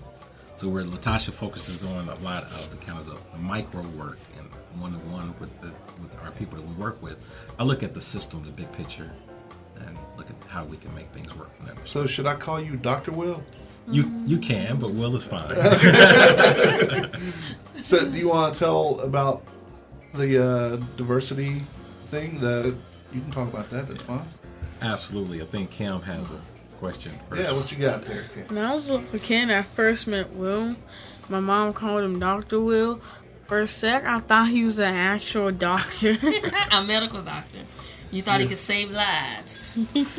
S4: So where Latasha focuses on a lot of the kind of the micro work and one-on-one with our people that we work with, I look at the system, the big picture, and look at how we can make things work from that perspective.
S2: So should I call you Dr. Will?
S4: You can, but Will is fine.
S2: So do you want to tell about the diversity thing? You can talk about that. That's fine.
S4: Absolutely. I think Kim has a question first.
S2: Yeah, what you got there, Kim?
S5: When I was a little kid, I first met Will. My mom called him Dr. Will. For a sec, I thought he was an actual doctor.
S6: A medical doctor. You thought he could save lives.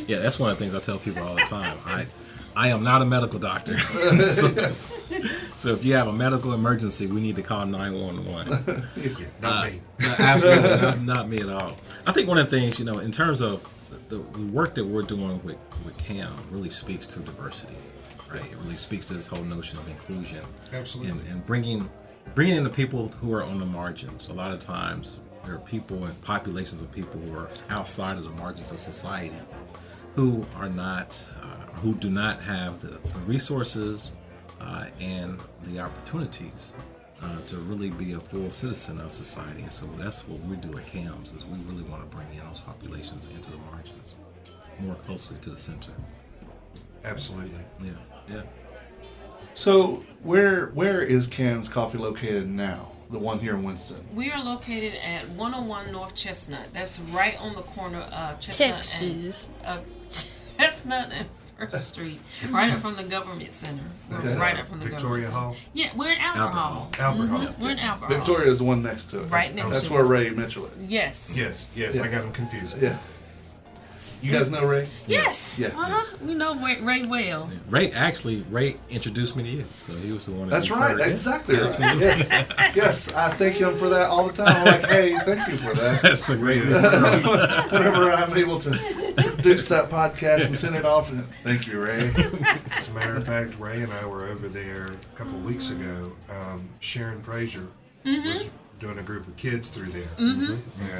S4: Yeah, that's one of the things I tell people all the time. I am not a medical doctor. So if you have a medical emergency, we need to call 911.
S3: Not me.
S4: No, absolutely, not me at all. I think one of the things, in terms of the work that we're doing with CAM really speaks to diversity, right? It really speaks to this whole notion of inclusion.
S3: Absolutely.
S4: And bringing in the people who are on the margins. A lot of times there are people and populations of people who are outside of the margins of society who are not, who do not have the resources and the opportunities to really be a full citizen of society. And so that's what we do at CAMS, is we really want to bring in those populations into the margins, more closely to the center.
S3: Absolutely.
S4: Yeah.
S2: So where is Cam's Coffee located now? The one here in Winston.
S6: We are located at 101 North Chestnut. That's right on the corner of Chestnut and First Street, right up from the government center.
S3: That's
S6: right up from the
S3: Victoria
S6: government
S3: Hall?
S6: center. Yeah, we're in Albert Hall.
S3: Albert Hall.
S6: We're in Albert Hall.
S2: Victoria is the one next to it.
S6: Right next
S2: That's
S6: to
S2: where
S6: us.
S2: Ray Mitchell is.
S6: Yes.
S3: Yes, I got them confused.
S2: Yeah. You guys know Ray?
S6: Yes.
S2: Yeah.
S6: We know Ray well.
S4: Ray introduced me to you, so he was the one.
S2: That's right.
S4: Yeah.
S2: Exactly right.
S4: Absolutely.
S2: Yes, I thank him for that all the time. I'm like, hey, thank you for that.
S4: That's a great referral.
S2: Whenever I'm able to produce that podcast and send it off, and thank you, Ray.
S3: As a matter of fact, Ray and I were over there a couple of weeks ago. Sharon Frazier was doing a group of kids through there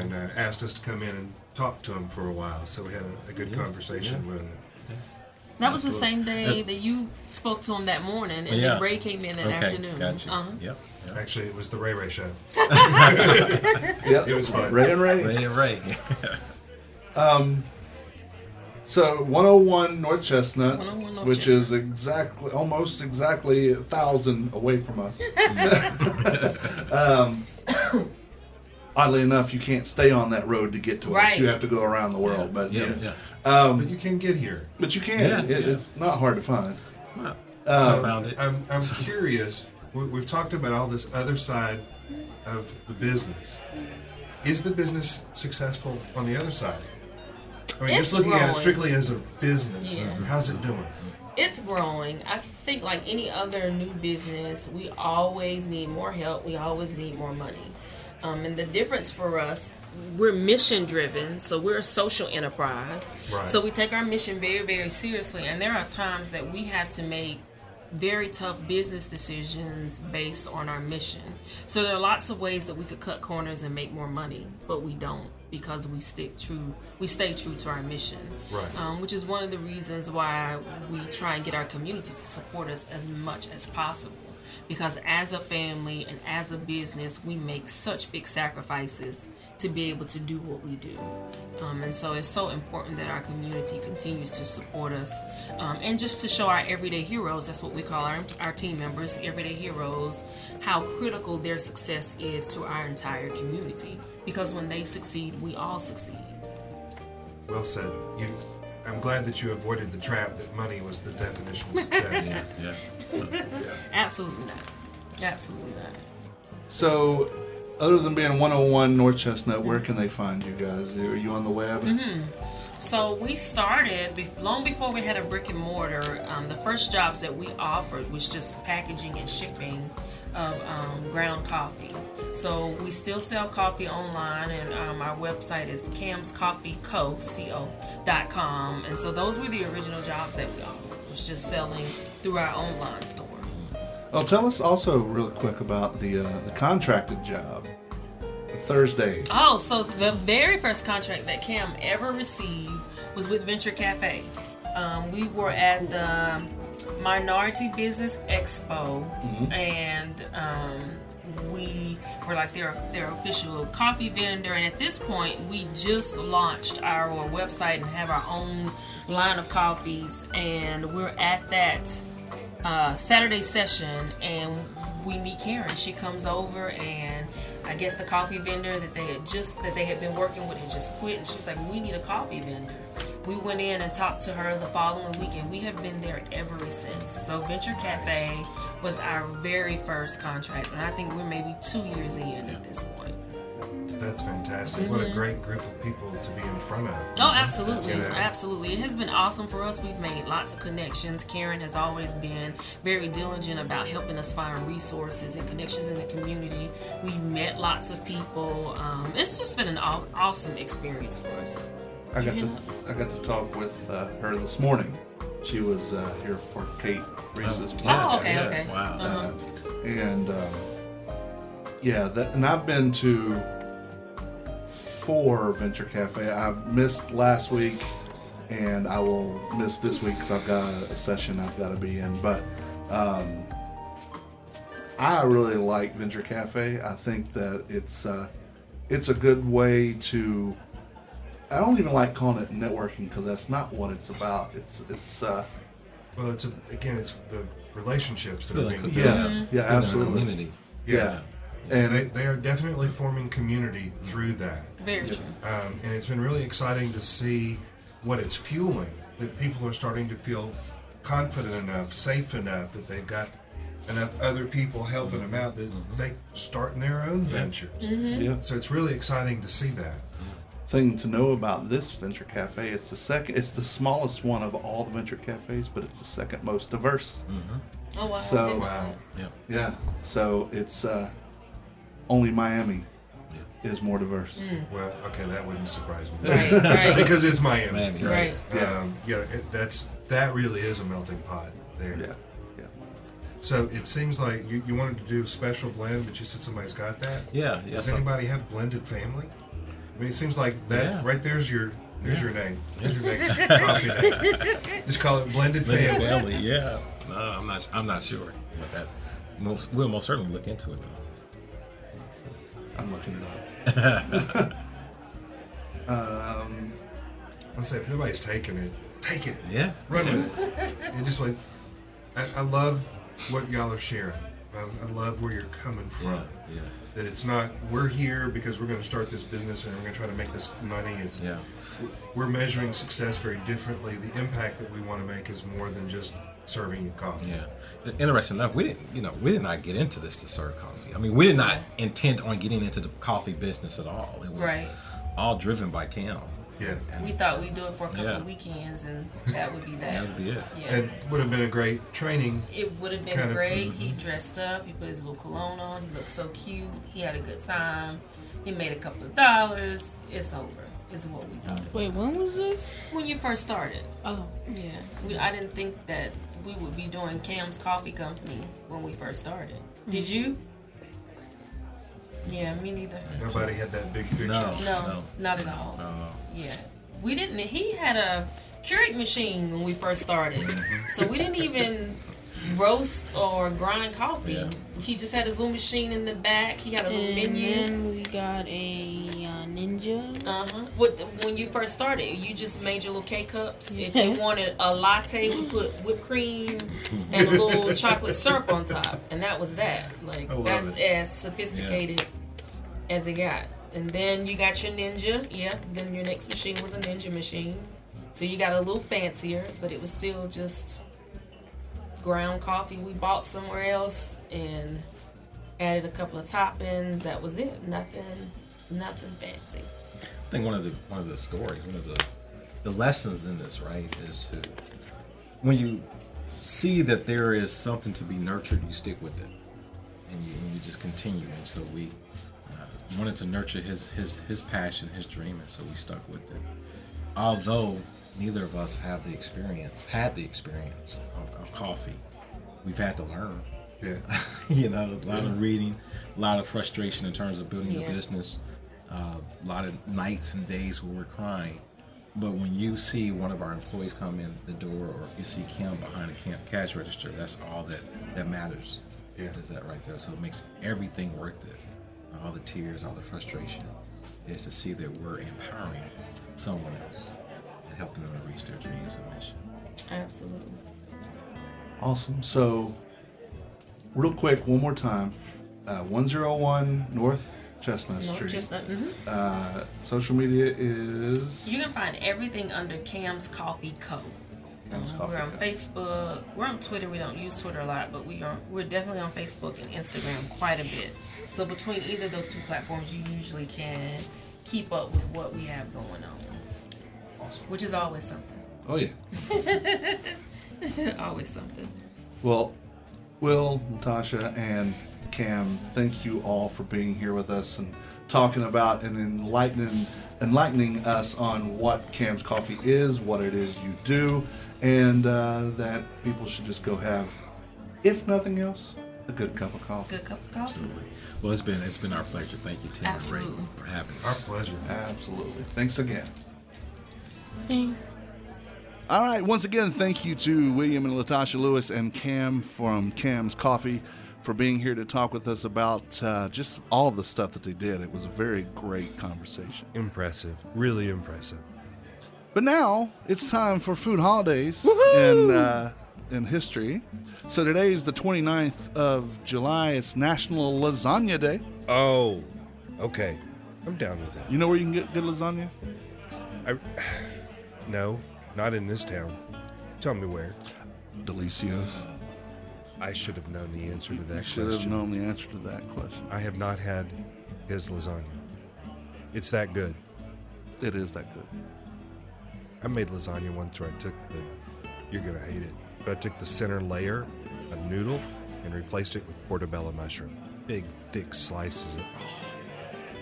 S3: and asked us to come in and talk to them for a while. So we had a good conversation with her.
S6: That was the same day that you spoke to him that morning, and then Ray came in that afternoon.
S4: Gotcha. Yep.
S3: Actually, it was the Ray show.
S2: Yep.
S3: It was fun.
S2: Ray and Ray.
S4: Ray and Ray.
S2: So 101 North Chestnut,
S6: 101 North
S2: which
S6: Chestnut.
S2: is almost exactly 1,000 away from us. Oddly enough, you can't stay on that road to get to us.
S6: Right.
S2: You have to go around the world. But
S3: But you can get here.
S2: But you can.
S4: Yeah.
S2: It's not hard to find.
S4: So I found it.
S3: I'm curious. We've talked about all this other side of the business. Is the business successful on the other side? I mean,
S6: It's
S3: just looking at it
S6: growing.
S3: strictly as a business,
S6: Yeah.
S3: how's it doing?
S6: It's growing. I think like any other new business, we always need more help. We always need more money. And the difference for us, we're mission driven, so we're a social enterprise.
S3: Right.
S6: So we take our mission very, very seriously. And there are times that we have to make very tough business decisions based on our mission. So there are lots of ways that we could cut corners and make more money, but we don't, because we stay true to our mission.
S3: Right.
S6: Which is one of the reasons why we try and get our community to support us as much as possible. Because as a family and as a business, we make such big sacrifices to be able to do what we do. And so it's so important that our community continues to support us. And just to show our everyday heroes, that's what we call our team members, everyday heroes, how critical their success is to our entire community. Because when they succeed, we all succeed.
S3: Well said. I'm glad that you avoided the trap that money was the definition of success.
S4: Yeah.
S6: Absolutely not. Absolutely not.
S2: So, other than being 101 North Chestnut, where can they find you guys? Are you on the web?
S6: So we started long before we had a brick and mortar. The first jobs that we offered was just packaging and shipping of ground coffee. So we still sell coffee online, and our website is camscoffeeco.com. And so those were the original jobs that we offered. It was just selling through our online store.
S2: Well, tell us also real quick about the contracted job, Thursday.
S6: Oh, so the very first contract that Cam ever received was with Venture Cafe. We were at the Minority Business Expo, and we were like their official coffee vendor. And at this point, we just launched our website and have our own line of coffees. And we're at that Saturday session, and we meet Karen. She comes over, and I guess the coffee vendor that they had been working with had just quit, and she was like, "We need a coffee vendor." We went in and talked to her the following week, and we have been there ever since. So Venture Cafe was our very first contract, and I think we're maybe 2 years in at this point.
S3: That's fantastic. What a great group of people to be in front of.
S6: Oh, absolutely.
S3: You know?
S6: Absolutely. It has been awesome for us. We've made lots of connections. Karen has always been very diligent about helping us find resources and connections in the community. We met lots of people. It's just been an awesome experience for us.
S2: I got to talk with her this morning. She was here for Kate Reese's.
S6: Oh, okay.
S4: Wow.
S2: And and I've been to 4 Venture Cafe. I've missed last week, and I will miss this week because I've got a session I've got to be in. But I really like Venture Cafe. I think that it's a good way to. I don't even like calling it networking because that's not what it's about. It's
S3: Well, it's the relationships that are being built.
S2: yeah, absolutely.
S4: Community.
S2: Yeah.
S3: And they are definitely forming community through that.
S6: Very true.
S3: And it's been really exciting to see what it's fueling, that people are starting to feel confident enough, safe enough, that they've got enough other people helping them out that they starting their own ventures.
S2: Yeah.
S3: So it's really exciting to see that.
S2: Thing to know about this Venture Cafe, it's the smallest one of all the Venture Cafes, but it's the second most diverse.
S6: Oh, wow.
S2: So
S3: Wow.
S2: yeah, so it's only Miami is more diverse.
S3: Well, okay, that wouldn't surprise me.
S6: Right.
S3: Because it's Miami.
S4: Miami,
S6: Right.
S3: That really is a melting pot there.
S2: Yeah.
S3: So it seems like you wanted to do a special blend, but you said somebody's got that.
S4: Yeah.
S3: Does anybody have blended family? I mean, it seems like that.
S4: Yeah.
S3: Right there's your name. There's your next coffee name. Just call it blended family.
S4: Family, yeah. No, I'm not sure. But that we'll most certainly look into it though.
S2: I'm looking it up.
S3: I'll say if nobody's taking it, take it.
S4: Yeah.
S3: Run with it. And just like, I love what y'all are sharing. I love where you're coming from.
S4: Yeah.
S3: That it's not, we're here because we're going to start this business and we're going to try to make this money. It's we're measuring success very differently. The impact that we want to make is more than just serving you coffee.
S4: Yeah. Interesting enough, we did not get into this to serve coffee. I mean, we did not intend on getting into the coffee business at all. It was all driven by Cam.
S3: Yeah.
S6: We thought we'd do it for a couple
S4: Yeah.
S6: of weekends, and that would be that.
S4: That would be it.
S6: Yeah.
S3: It would have been a great training.
S6: It would have been
S3: kind of
S6: great.
S3: food.
S6: He dressed up. He put his little cologne on. He looked so cute. He had a good time. He made a couple of dollars. It's over. Is what we thought. It was.
S5: Wait, when was this?
S6: When you first started.
S5: Oh,
S6: Yeah. I didn't think that we would be doing Cam's Coffee Company when we first started. Did you? Yeah, me neither.
S3: Nobody had that big picture.
S6: No, not at all. Yeah. We didn't. He had a Keurig machine when we first started. So we didn't even roast or grind coffee.
S4: Yeah.
S6: He just had his little machine in the back. He had a little
S5: and
S6: menu.
S5: then we got a Ninja.
S6: When you first started, you just made your little K-cups. If
S5: Yes.
S6: you wanted a latte, we put whipped cream and a little chocolate syrup on top. And that was that. Like,
S3: I love
S6: that's
S3: it.
S6: as sophisticated as it got. And then you got your Ninja. Yeah, then your next machine was a Ninja machine. So you got a little fancier, but it was still just ground coffee we bought somewhere else and added a couple of toppings. That was it. Nothing fancy.
S4: I think one of the stories, one of the lessons in this, right, is to when you see that there is something to be nurtured, you stick with it, and you just continue. And so we wanted to nurture his passion, his dream, and so we stuck with it. Although neither of us had the experience of coffee, we've had to learn.
S3: Yeah.
S4: A lot of reading, a lot of frustration in terms of building
S6: Yeah.
S4: the business, a lot of nights and days where we're crying. But when you see one of our employees come in the door, or you see Kim behind a cash register, that's all that matters.
S3: Yeah.
S4: Is that right there? So it makes everything worth it. All the tears, all the frustration, is to see that we're empowering someone else and helping them to reach their dreams and mission.
S6: Absolutely.
S2: Awesome. So, real quick, one more time. 101 North Chestnut
S6: North
S2: Street.
S6: Chestnut.
S2: Social media is...
S6: You can find everything under Cam's Coffee Co.
S2: Cam's Coffee
S6: We're on
S2: Co.
S6: Facebook. We're on Twitter. We don't use Twitter a lot, but we're definitely on Facebook and Instagram quite a bit. So between either of those two platforms, you usually can keep up with what we have going on, which is always something.
S2: Oh, yeah.
S6: Always something.
S2: Well, Will, Latasha, and Cam, thank you all for being here with us and talking about and enlightening us on what Cam's Coffee is, what it is you do, and that people should just go have, if nothing else, a good cup of coffee.
S6: Good cup of coffee.
S4: Absolutely. Well, it's been our pleasure. Thank you, Tim and Ray,
S6: Absolutely.
S4: for having
S3: Our
S4: us.
S3: pleasure.
S2: Absolutely. Thanks again.
S5: thanks.
S2: All right. Once again, thank you to William and Latasha Lewis and Cam from Cam's Coffee for being here to talk with us about just all of the stuff that they did. It was a very great conversation.
S3: Impressive. Really impressive.
S2: But now it's time for food holidays in history. So today is the 29th of July. It's National Lasagna Day.
S3: Oh, okay. I'm down with that.
S2: You know where you can get good lasagna?
S3: No, not in this town. Tell me where.
S2: Delicios.
S3: I should have known the answer to that
S2: Should have
S3: question.
S2: known the answer to that question.
S3: I have not had his lasagna. It's that good.
S2: It is that good.
S3: I made lasagna once where I took you're going to hate it, but I took the center layer of noodle and replaced it with portobello mushroom. Big, thick slices.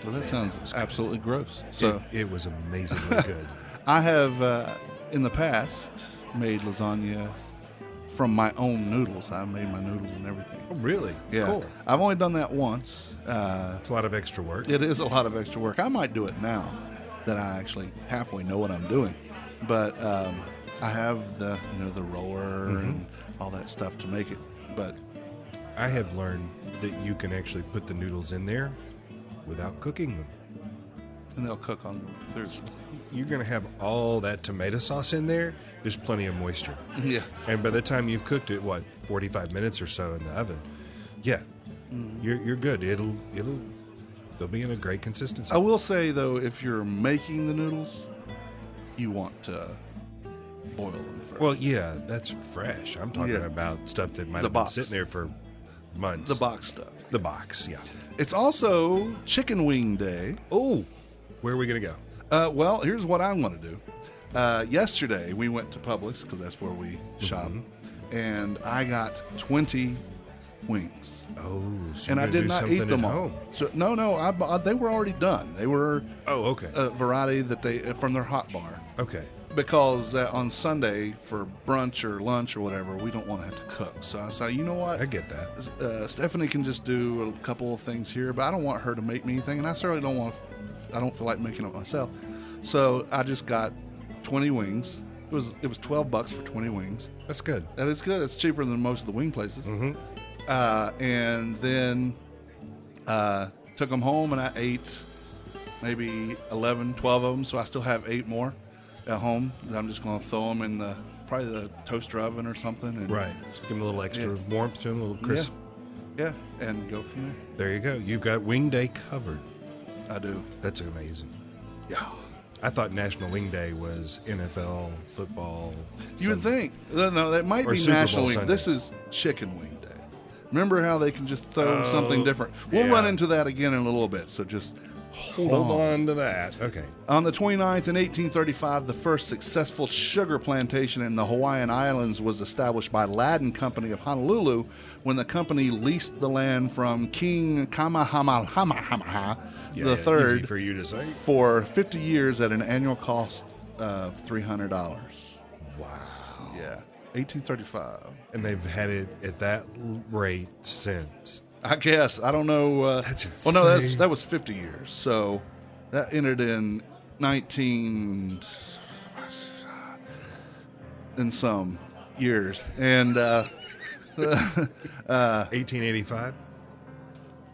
S2: Well, that
S3: Man,
S2: sounds
S3: that was good.
S2: absolutely gross. So
S3: It was amazingly good.
S2: I have, in the past, made lasagna from my own noodles. I made my noodles and everything.
S3: Oh, really?
S2: Yeah.
S3: Cool.
S2: I've only done that once.
S3: It's a lot of extra work.
S2: It is a lot of extra work. I might do it now that I actually halfway know what I'm doing. But I have the roller and all that stuff to make it. But
S3: I have learned that you can actually put the noodles in there without cooking them.
S2: and they'll cook on through.
S3: You're going to have all that tomato sauce in there. There's plenty of moisture.
S2: Yeah.
S3: And by the time you've cooked it, 45 minutes or so in the oven, yeah, you're good. They'll be in a great consistency.
S2: I will say though, if you're making the noodles, you want to boil them first.
S3: Well, yeah, that's fresh. I'm talking
S2: Yeah.
S3: about stuff that might
S2: The
S3: have been
S2: box.
S3: sitting there for months.
S2: the box stuff.
S3: The box, yeah.
S2: It's also Chicken Wing Day.
S3: Oh, where are we going to go?
S2: Well, here's what I'm going to do. Yesterday, we went to Publix, because that's where we shop, and I got 20 wings.
S3: Oh, so
S2: And
S3: you're
S2: I
S3: gonna
S2: did
S3: do
S2: not
S3: something
S2: eat them
S3: at
S2: all.
S3: home.
S2: So, no, they were already done. They were
S3: Oh, okay.
S2: a variety that they from their hot bar.
S3: Okay.
S2: Because on Sunday for brunch or lunch or whatever, we don't want to have to cook. So I was like, you know what?
S3: I get that.
S2: Stephanie can just do a couple of things here, but I don't want her to make me anything, and I certainly don't want. I don't feel like making it myself. So I just got 20 wings. It was $12 for 20 wings.
S3: That's good.
S2: That is good. It's cheaper than most of the wing places. And then took them home, and I ate maybe 11, 12 of them. So I still have 8 more at home. I'm just going to throw them in probably the toaster oven or something. And,
S3: Right. Just give them a little extra warmth to them, a little crisp.
S2: Yeah, and go from there.
S3: There you go. You've got Wing Day covered.
S2: I do.
S3: That's amazing.
S2: Yeah.
S3: I thought National Wing Day was NFL, football.
S2: You would
S3: Sunday.
S2: think. No, that might
S3: Or
S2: be
S3: Super Bowl
S2: National Wing.
S3: Sunday.
S2: This is Chicken Wing Day. Remember how they can just throw something different? We'll
S3: yeah.
S2: run into that again in a little bit, so just hold
S3: on to that. Okay.
S2: On the 29th in 1835, the first successful sugar plantation in the Hawaiian Islands was established by Ladden Company of Honolulu when the company leased the land from King Kamehameha
S3: Yeah,
S2: III
S3: easy for you to say.
S2: for 50 years at an annual cost of $300.
S3: Wow.
S2: Yeah, 1835.
S3: And they've had it at that rate since.
S2: I guess. I don't know.
S3: That's
S2: Well, no,
S3: insane.
S2: that was 50 years. So that ended in 19 in some years. And
S3: 1885.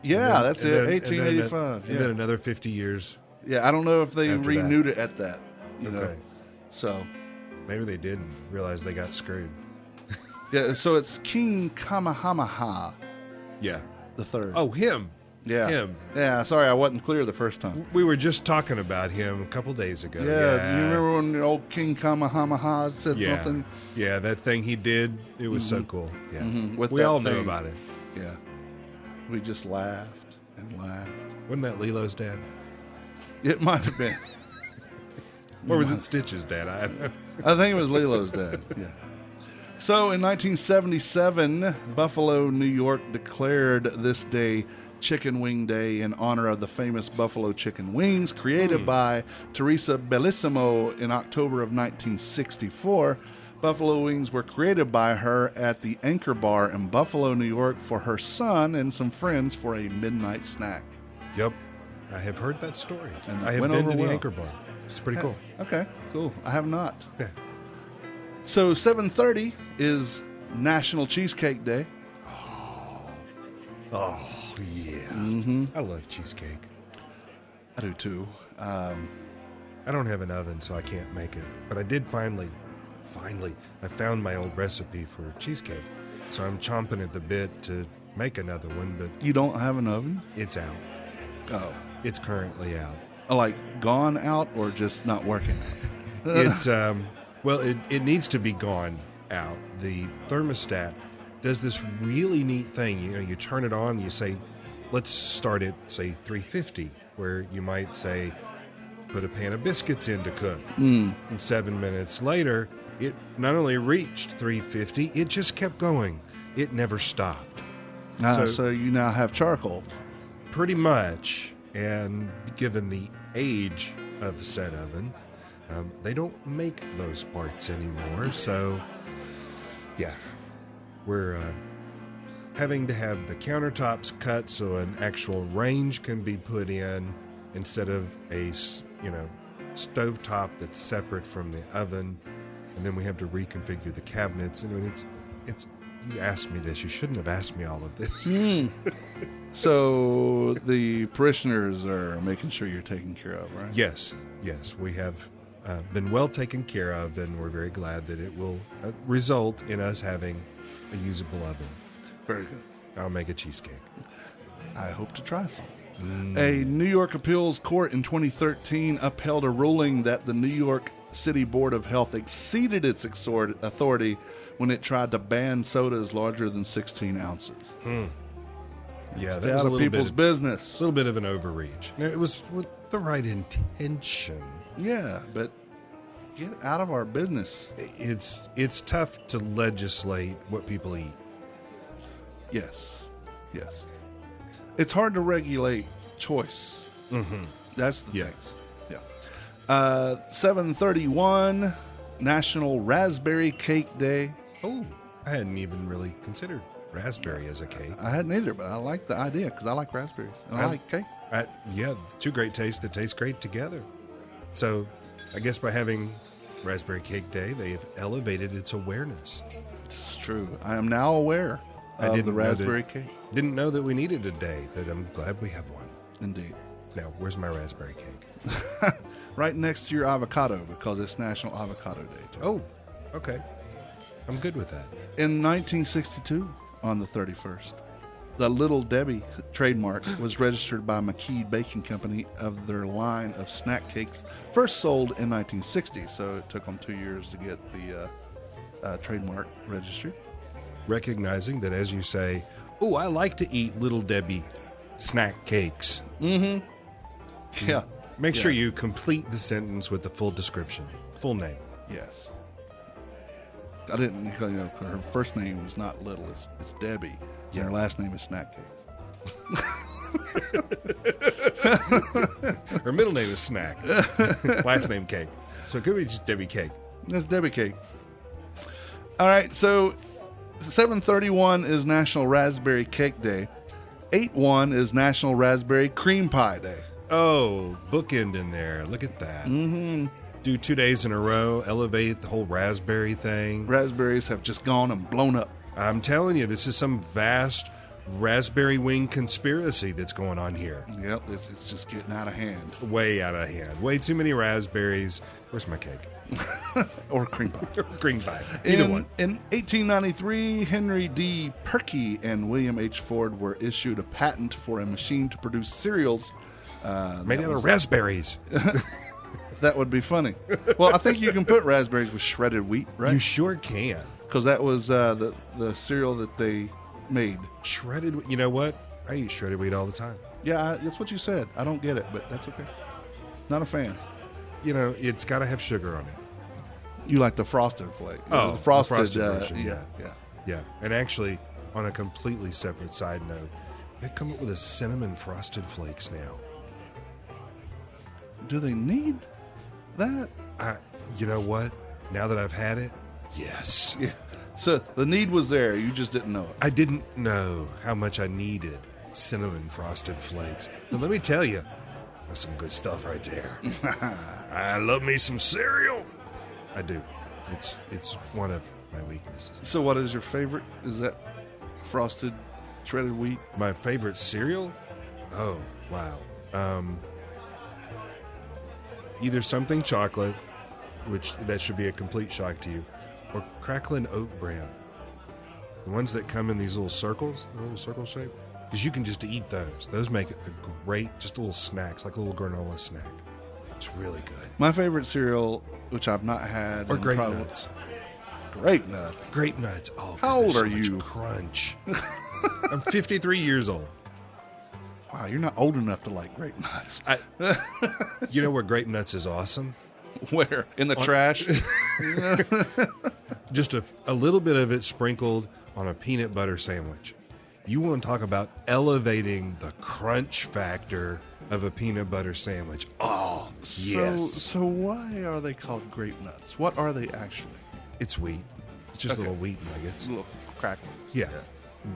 S2: yeah, that's
S3: And
S2: it.
S3: then-
S2: 1885.
S3: And then another 50 years.
S2: Yeah, I don't know if they
S3: After that.
S2: renewed it at that. You know.
S3: Okay.
S2: So
S3: Maybe they didn't realize they got screwed.
S2: yeah, so it's King Kamehameha
S3: Yeah.
S2: the third.
S3: Oh, him.
S2: yeah,
S3: him.
S2: Yeah, sorry, I wasn't clear the first time.
S3: We were just talking about him a couple days ago.
S2: Yeah, you remember when the old King Kamehameha said
S3: Yeah.
S2: something?
S3: Yeah, that thing he did, it was so cool. Yeah.
S2: With
S3: We
S2: that
S3: all knew
S2: thing.
S3: about it.
S2: Yeah. We just laughed and laughed.
S3: Wasn't that Lilo's dad?
S2: It might have been.
S3: Or was it Stitch's dad? I don't know.
S2: I think it was Lilo's dad. Yeah. So in 1977, Buffalo, New York declared this day Chicken Wing Day in honor of the famous Buffalo chicken wings created by Teresa Bellissimo in October of 1964. Buffalo wings were created by her at the Anchor Bar in Buffalo, New York for her son and some friends for a midnight snack.
S3: Yep. I have heard that story.
S2: And
S3: I have
S2: went
S3: been
S2: over
S3: to the
S2: well.
S3: Anchor Bar. It's pretty cool.
S2: Okay, cool. I have not.
S3: Yeah.
S2: So 7:30 is National Cheesecake Day.
S3: Oh, yeah. I love cheesecake.
S2: I do too.
S3: I don't have an oven, so I can't make it. But I did finally, I found my old recipe for cheesecake. So I'm chomping at the bit to make another one, but
S2: You don't have an oven?
S3: it's out.
S2: Oh.
S3: It's currently out.
S2: Like gone out or just not working?
S3: It's, well, it needs to be gone out. The thermostat does this really neat thing. You know, you turn it on, you say, let's start at, say, 350, where you might say, put a pan of biscuits in to cook. And 7 minutes later, it not only reached 350, it just kept going. It never stopped.
S2: So you now have charcoal.
S3: Pretty much, and given the age of said oven, they don't make those parts anymore. So, yeah, we're having to have the countertops cut so an actual range can be put in instead of a stovetop that's separate from the oven, and then we have to reconfigure the cabinets. And it's. You asked me this. You shouldn't have asked me all of this.
S2: So the parishioners are making sure you're taken care of, right?
S3: Yes, we have been well taken care of, and we're very glad that it will result in us having a usable oven.
S2: Very good.
S3: I'll make a cheesecake.
S2: I hope to try some. A New York appeals court in 2013 upheld a ruling that the New York City Board of Health exceeded its authority when it tried to ban sodas larger than 16 ounces.
S3: Yeah,
S2: Stay
S3: that was
S2: out
S3: a
S2: of
S3: little
S2: people's
S3: bit,
S2: business.
S3: little bit of an overreach. Now, it was with the right intention,
S2: Yeah, but get out of our business.
S3: It's tough to legislate what people eat.
S2: Yes. It's hard to regulate choice. Mm-hmm. That's the thing. Yeah. 7/31, National Raspberry Cake Day.
S3: Oh, I hadn't even really considered raspberry as a cake.
S2: I hadn't either, but I like the idea because I like raspberries. And I like cake.
S3: Yeah, two great tastes that taste great together. So I guess by having Raspberry Cake Day, they have elevated its awareness.
S2: It's true. I am now aware of the raspberry cake.
S3: Didn't know that we needed a day, but I'm glad we have one.
S2: Indeed.
S3: Now, where's my raspberry cake?
S2: Right next to your avocado because it's National Avocado Day. Too.
S3: Oh, okay. I'm good with that.
S2: In 1962, on the 31st, the Little Debbie trademark was registered by McKee Baking Company of their line of snack cakes, first sold in 1960. So it took them 2 years to get the trademark registered.
S3: Recognizing that, as you say, oh, I like to eat Little Debbie snack cakes.
S2: Mm-hmm. Yeah.
S3: Make sure you complete the sentence with the full description, full name.
S2: Yes. I didn't, her first name was not Little, it's Debbie.
S3: Yeah.
S2: And her last name is Snack Cakes.
S3: Her middle name is Snack. Last name Cake. So it could be just Debbie Cake.
S2: That's Debbie Cake. All right, so 7/31 is National Raspberry Cake Day. 8/1 is National Raspberry Cream Pie Day.
S3: Oh, bookend in there. Look at that. Mm-hmm. Do 2 days in a row, elevate the whole raspberry thing.
S2: Raspberries have just gone and blown up.
S3: I'm telling you, this is some vast raspberry wing conspiracy that's going on here.
S2: Yep, it's just getting out of hand.
S3: Way out of hand. Way too many raspberries. Where's my cake?
S2: Or cream pie.
S3: Cream pie. Either one.
S2: In 1893, Henry D. Perky and William H. Ford were issued a patent for a machine to produce cereals.
S3: Made out of raspberries.
S2: That would be funny. Well, I think you can put raspberries with shredded wheat, right?
S3: You sure can.
S2: Because that was the cereal that they made.
S3: Shredded wheat. You know what? I eat shredded wheat all the time.
S2: Yeah, that's what you said. I don't get it, but that's okay. Not a fan.
S3: You know, it's got to have sugar on it.
S2: You like the frosted flake.
S3: Oh,
S2: the frosted
S3: version,
S2: yeah.
S3: Yeah. And actually, on a completely separate side note, they come up with a cinnamon frosted flakes now.
S2: Do they need that?
S3: You know what? Now that I've had it, yes.
S2: Yeah. So the need was there. You just didn't know it.
S3: I didn't know how much I needed cinnamon frosted flakes. But let me tell you, that's some good stuff right there. I love me some cereal. I do. It's one of my weaknesses.
S2: So what is your favorite? Is that frosted shredded wheat?
S3: My favorite cereal? Oh, wow. Either something chocolate, which that should be a complete shock to you, or Cracklin' Oat Bran. The ones that come in these little circles, the little circle shape, because you can just eat those. Those make it a great, just little snacks, like a little granola snack. It's really good.
S2: My favorite cereal, which I've not had,
S3: or Grape Nuts.
S2: Grape Nuts.
S3: Grape Nuts. Oh,
S2: how old are
S3: much
S2: you?
S3: Crunch. I'm 53 years old.
S2: Wow, you're not old enough to like Grape Nuts.
S3: You know where Grape Nuts is awesome?
S2: Where? In the trash?
S3: Just a little bit of it sprinkled on a peanut butter sandwich. You want to talk about elevating the crunch factor of a peanut butter sandwich. Oh, yes.
S2: So why are they called Grape Nuts? What are they actually?
S3: It's wheat. It's just little wheat nuggets.
S2: Little cracklings.
S3: Yeah.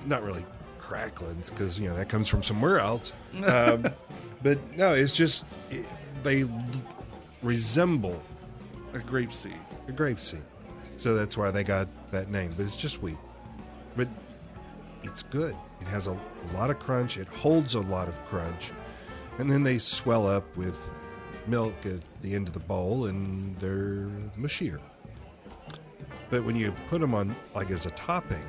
S3: Not really cracklings because, that comes from somewhere else. But no, it's just, they resemble
S2: a grape seed.
S3: A grape seed. So that's why they got that name. But it's just wheat. But it's good. It has a lot of crunch. It holds a lot of crunch. And then they swell up with milk at the end of the bowl and they're mushier. But when you put them on, like as a topping,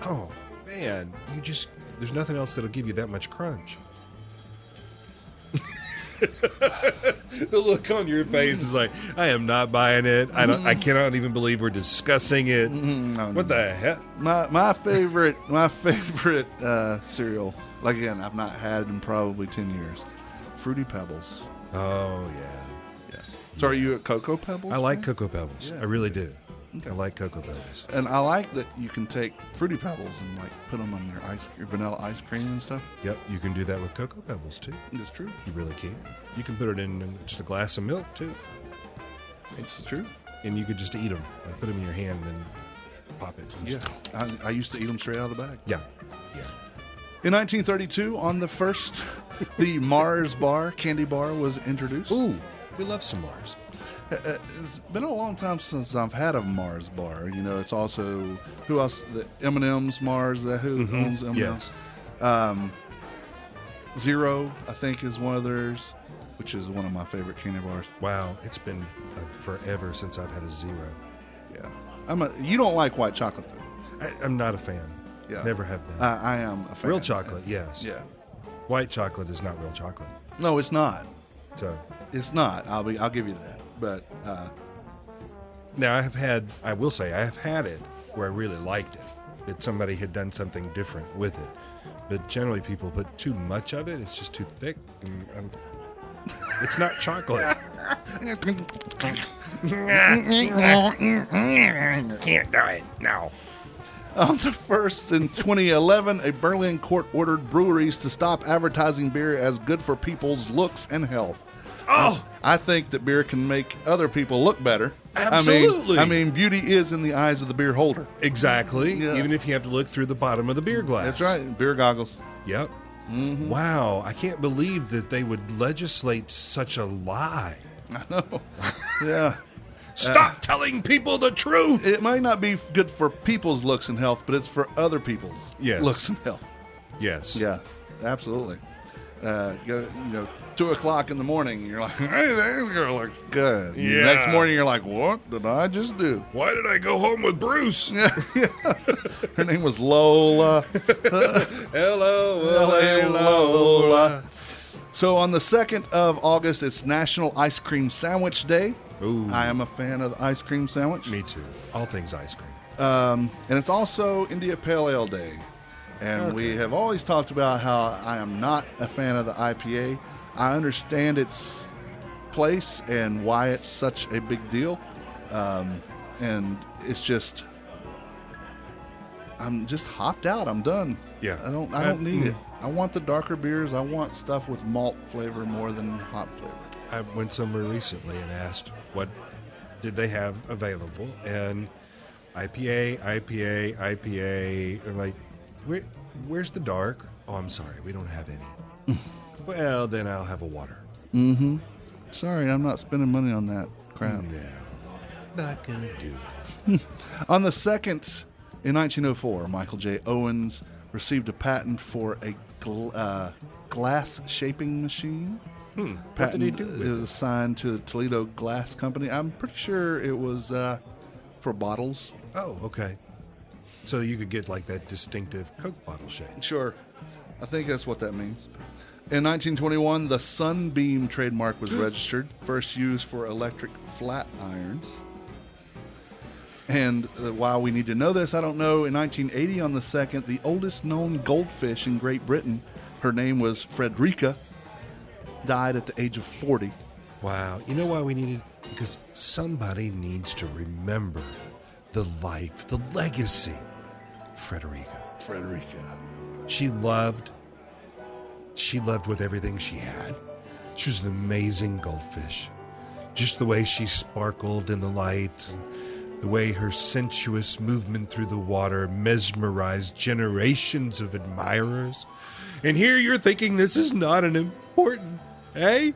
S3: oh man, there's nothing else that'll give you that much crunch. The look on your face is like, I am not buying it. I cannot even believe we're discussing it. What the heck?
S2: My favorite cereal, like again, I've not had in probably 10 years. Fruity Pebbles.
S3: Oh yeah.
S2: So are you at Cocoa Pebbles?
S3: I like
S2: fan?
S3: Cocoa Pebbles.
S2: Yeah.
S3: I really do.
S2: Okay.
S3: I like Cocoa Pebbles.
S2: And I like that you can take Fruity Pebbles and like put them on your vanilla ice cream and stuff.
S3: Yep, you can do that with Cocoa Pebbles too.
S2: It's true.
S3: You really can. You can put it in just a glass of milk too,
S2: It's true.
S3: and you could just eat them. Like put them in your hand and then pop it. And
S2: Yeah.
S3: just-
S2: I used to eat them straight out of the bag.
S3: yeah, yeah.
S2: In 1932, on the first, the Mars bar, candy bar, was introduced.
S3: Ooh, we love some Mars.
S2: It's been a long time since I've had a Mars bar. You know, it's also, who else? The M&M's Mars, who owns M&M's?
S3: Yes.
S2: Zero, I think, is one of theirs, which is one of my favorite candy bars.
S3: Wow, it's been forever since I've had a Zero.
S2: Yeah. You don't like white chocolate, though.
S3: I'm not a fan.
S2: Yeah.
S3: Never have been.
S2: I am a fan.
S3: Real chocolate, yes.
S2: Yeah.
S3: White chocolate is not real chocolate.
S2: No, it's not.
S3: So
S2: It's not. I'll give you that. But
S3: now I will say I have had it where I really liked it, that somebody had done something different with it. But generally people put too much of it. It's just too thick. And it's not chocolate. Can't do it. No.
S2: on the first in 2011, a Berlin court ordered breweries to stop advertising beer as good for people's looks and health.
S3: Oh,
S2: I think that beer can make other people look better.
S3: Absolutely.
S2: I mean, beauty is in the eyes of the beer holder.
S3: exactly.
S2: Yeah.
S3: Even if you have to look through the bottom of the beer glass.
S2: That's right. Beer goggles.
S3: Yep. Wow. I can't believe that they would legislate such a lie.
S2: I know. Yeah.
S3: Stop telling people the truth.
S2: It might not be good for people's looks and health, but it's for other people's
S3: Yes.
S2: looks and health.
S3: Yes.
S2: Yeah, absolutely. 2 o'clock in the morning, you're like, hey, that girl looks good.
S3: Yeah.
S2: Next morning, you're like, what did I just do?
S3: Why did I go home with Bruce?
S2: Her name was Lola.
S3: Hello,
S2: Hey, Lola. So on the 2nd of August, it's National Ice Cream Sandwich Day.
S3: Ooh.
S2: I am a fan of the ice cream sandwich.
S3: Me too. All things ice cream.
S2: And it's also India Pale Ale Day. And we have always talked about how I am not a fan of the IPA. I understand its place and why it's such a big deal. And it's just, I'm just hopped out. I'm done.
S3: Yeah.
S2: I don't need it. I want the darker beers. I want stuff with malt flavor more than hop flavor.
S3: I went somewhere recently and asked what did they have available, and IPA. I'm like, where's the dark? Oh, I'm sorry, we don't have any. Well, then I'll have a water.
S2: Sorry, I'm not spending money on that crap.
S3: No, not gonna do it.
S2: On the 2nd, in 1904, Michael J. Owens received a patent for a glass shaping machine.
S3: What did he do with
S2: It was assigned to the Toledo Glass Company. I'm pretty sure it was for bottles.
S3: Oh, okay. So you could get like that distinctive Coke bottle shape.
S2: Sure. I think that's what that means. In 1921, the Sunbeam trademark was registered, first used for electric flat irons. And while we need to know this, I don't know, in 1980 on the 2nd, the oldest known goldfish in Great Britain, her name was Frederica, died at the age of 40.
S3: Wow. You know why we needed? Because somebody needs to remember the life, the legacy. Frederica. She loved with everything she had. She was an amazing goldfish. Just the way she sparkled in the light, the way her sensuous movement through the water mesmerized generations of admirers. And here you're thinking this is not an important, eh?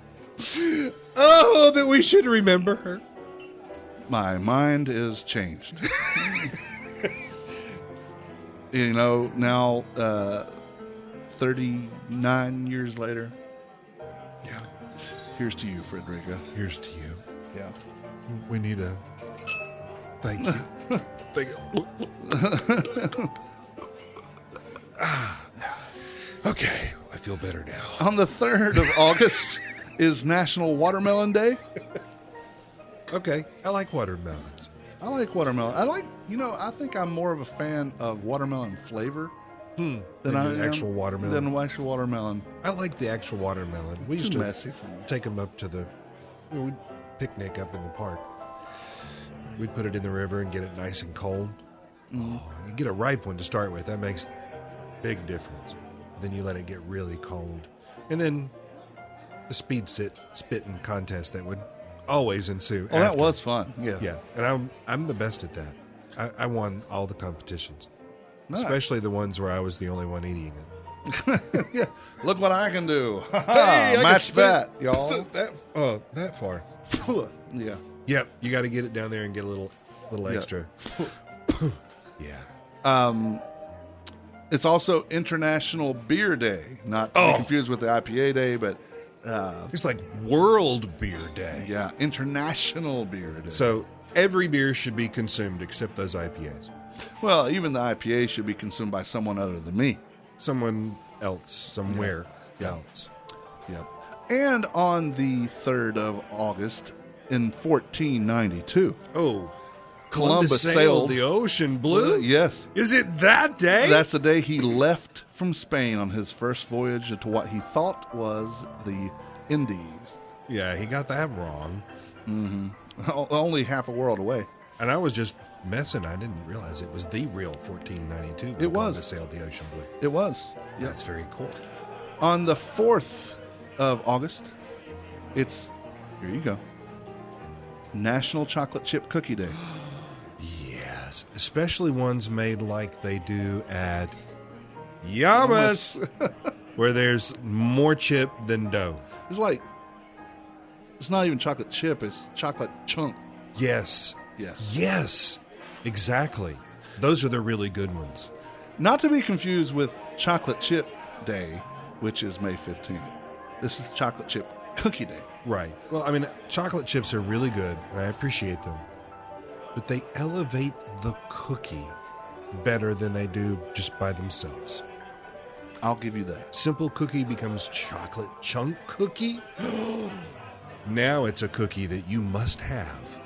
S3: Oh, that we should remember her.
S2: My mind is changed. You know, now 39 years later,
S3: Yeah.
S2: here's to you, Frederica.
S3: Here's to you.
S2: Yeah.
S3: We need a thank you. Thank you. Okay, I feel better now.
S2: On the 3rd of August is National Watermelon Day.
S3: Okay, I like watermelons.
S2: I like watermelon. I think I'm more of a fan of watermelon flavor than I
S3: the
S2: am
S3: actual watermelon.
S2: Than the actual watermelon.
S3: I like the actual watermelon. We used
S2: Too
S3: to
S2: messy for me.
S3: take them up to the. We picnic up in the park. We'd put it in the river and get it nice and cold. Oh, you get a ripe one to start with. That makes big difference. Then you let it get really cold. And then the spitting contest that would always ensue.
S2: Oh, that
S3: after.
S2: was fun. Yeah.
S3: Yeah, and I'm the best at that. I won all the competitions,
S2: Nice.
S3: especially the ones where I was the only one eating it.
S2: Look what I can do.
S3: Hey, I can
S2: Match
S3: spit
S2: that, y'all.
S3: that far.
S2: Yeah.
S3: Yep, you got to get it down there and get a little extra. Yeah.
S2: It's also International Beer Day. Not to be confused with the IPA Day, but
S3: It's like World Beer Day.
S2: yeah, International Beer Day.
S3: So every beer should be consumed except those IPAs.
S2: Well, even the IPA should be consumed by someone other than me.
S3: Someone else, somewhere else.
S2: Yep. And on the 3rd of August in 1492,
S3: Oh,
S2: Columbus
S3: sailed
S2: sailed
S3: the ocean blue?
S2: yes,
S3: Is it that day?
S2: that's the day he left from Spain on his first voyage to what he thought was the Indies.
S3: Yeah, he got that wrong.
S2: Only half a world away.
S3: And I was just messing. I didn't realize it was the real 1492. when
S2: It was.
S3: Columbus sailed the ocean blue.
S2: It was.
S3: That's very cool.
S2: On the 4th of August, it's, here you go, National Chocolate Chip Cookie Day.
S3: Yes, especially ones made like they do at Yamas, where there's more chip than dough.
S2: It's like, it's not even chocolate chip, it's chocolate chunk.
S3: Yes.
S2: Yes.
S3: Yes, exactly. Those are the really good ones.
S2: Not to be confused with Chocolate Chip Day, which is May 15th. This is Chocolate Chip Cookie Day.
S3: Right. Well, I mean, chocolate chips are really good, and I appreciate them. But they elevate the cookie better than they do just by themselves.
S2: I'll give you that.
S3: Simple cookie becomes chocolate chunk cookie. Now it's a cookie that you must have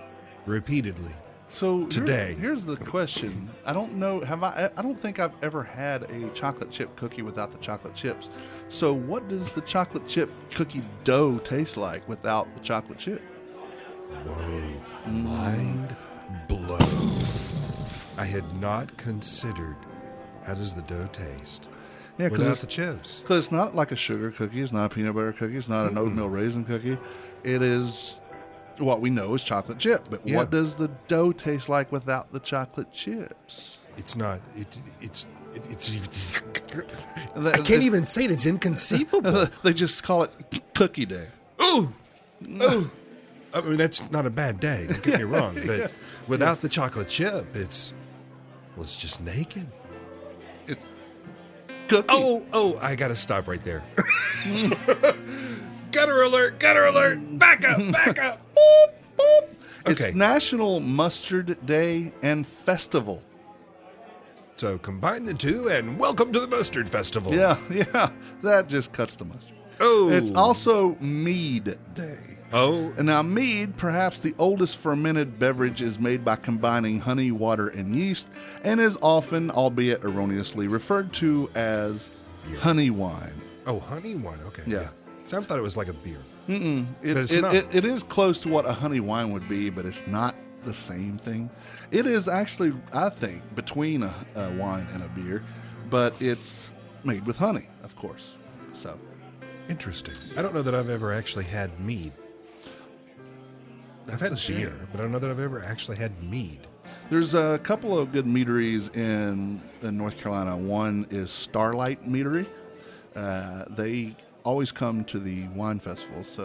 S3: repeatedly.
S2: So
S3: Today.
S2: here's the question. I don't know. I don't think I've ever had a chocolate chip cookie without the chocolate chips. So what does the chocolate chip cookie dough taste like without the chocolate chip?
S3: Whoa. Mind blown. I had not considered how does the dough taste
S2: Yeah,
S3: without the chips.
S2: Because it's not like a sugar cookie. It's not a peanut butter cookie. It's not an oatmeal raisin cookie. It is what we know is chocolate chip. But
S3: Yeah.
S2: what does the dough taste like without the chocolate chips?
S3: It's not. It's.
S2: The-
S3: I can't even say it. It's inconceivable.
S2: They just call it Cookie Day.
S3: Ooh, ooh. I mean, that's not a bad day. Don't get me wrong, but without the chocolate chip, it's just naked.
S2: It's cookie.
S3: Oh! I gotta stop right there. Gutter alert! Gutter alert! Back up! Back up! Boop, boop.
S2: It's
S3: Okay,
S2: National Mustard Day and Festival.
S3: so combine the two, and welcome to the Mustard Festival.
S2: Yeah, that just cuts the mustard.
S3: Oh,
S2: It's also Mead Day.
S3: oh.
S2: And now, mead, perhaps the oldest fermented beverage, is made by combining honey, water, and yeast, and is often, albeit erroneously, referred to as honey wine.
S3: Oh, honey wine. Okay.
S2: Yeah.
S3: So I thought it was like a beer.
S2: It,
S3: But it's not.
S2: it is close to what a honey wine would be, but it's not the same thing. It is actually, I think, between a wine and a beer, but it's made with honey, of course. So,
S3: Interesting. I don't know that I've ever actually had mead. I've
S2: That's
S3: had
S2: a shame.
S3: beer, but I don't know that I've ever actually had mead.
S2: there's a couple of good meaderies in North Carolina. One is Starlight Meadery. They always come to the wine festival, so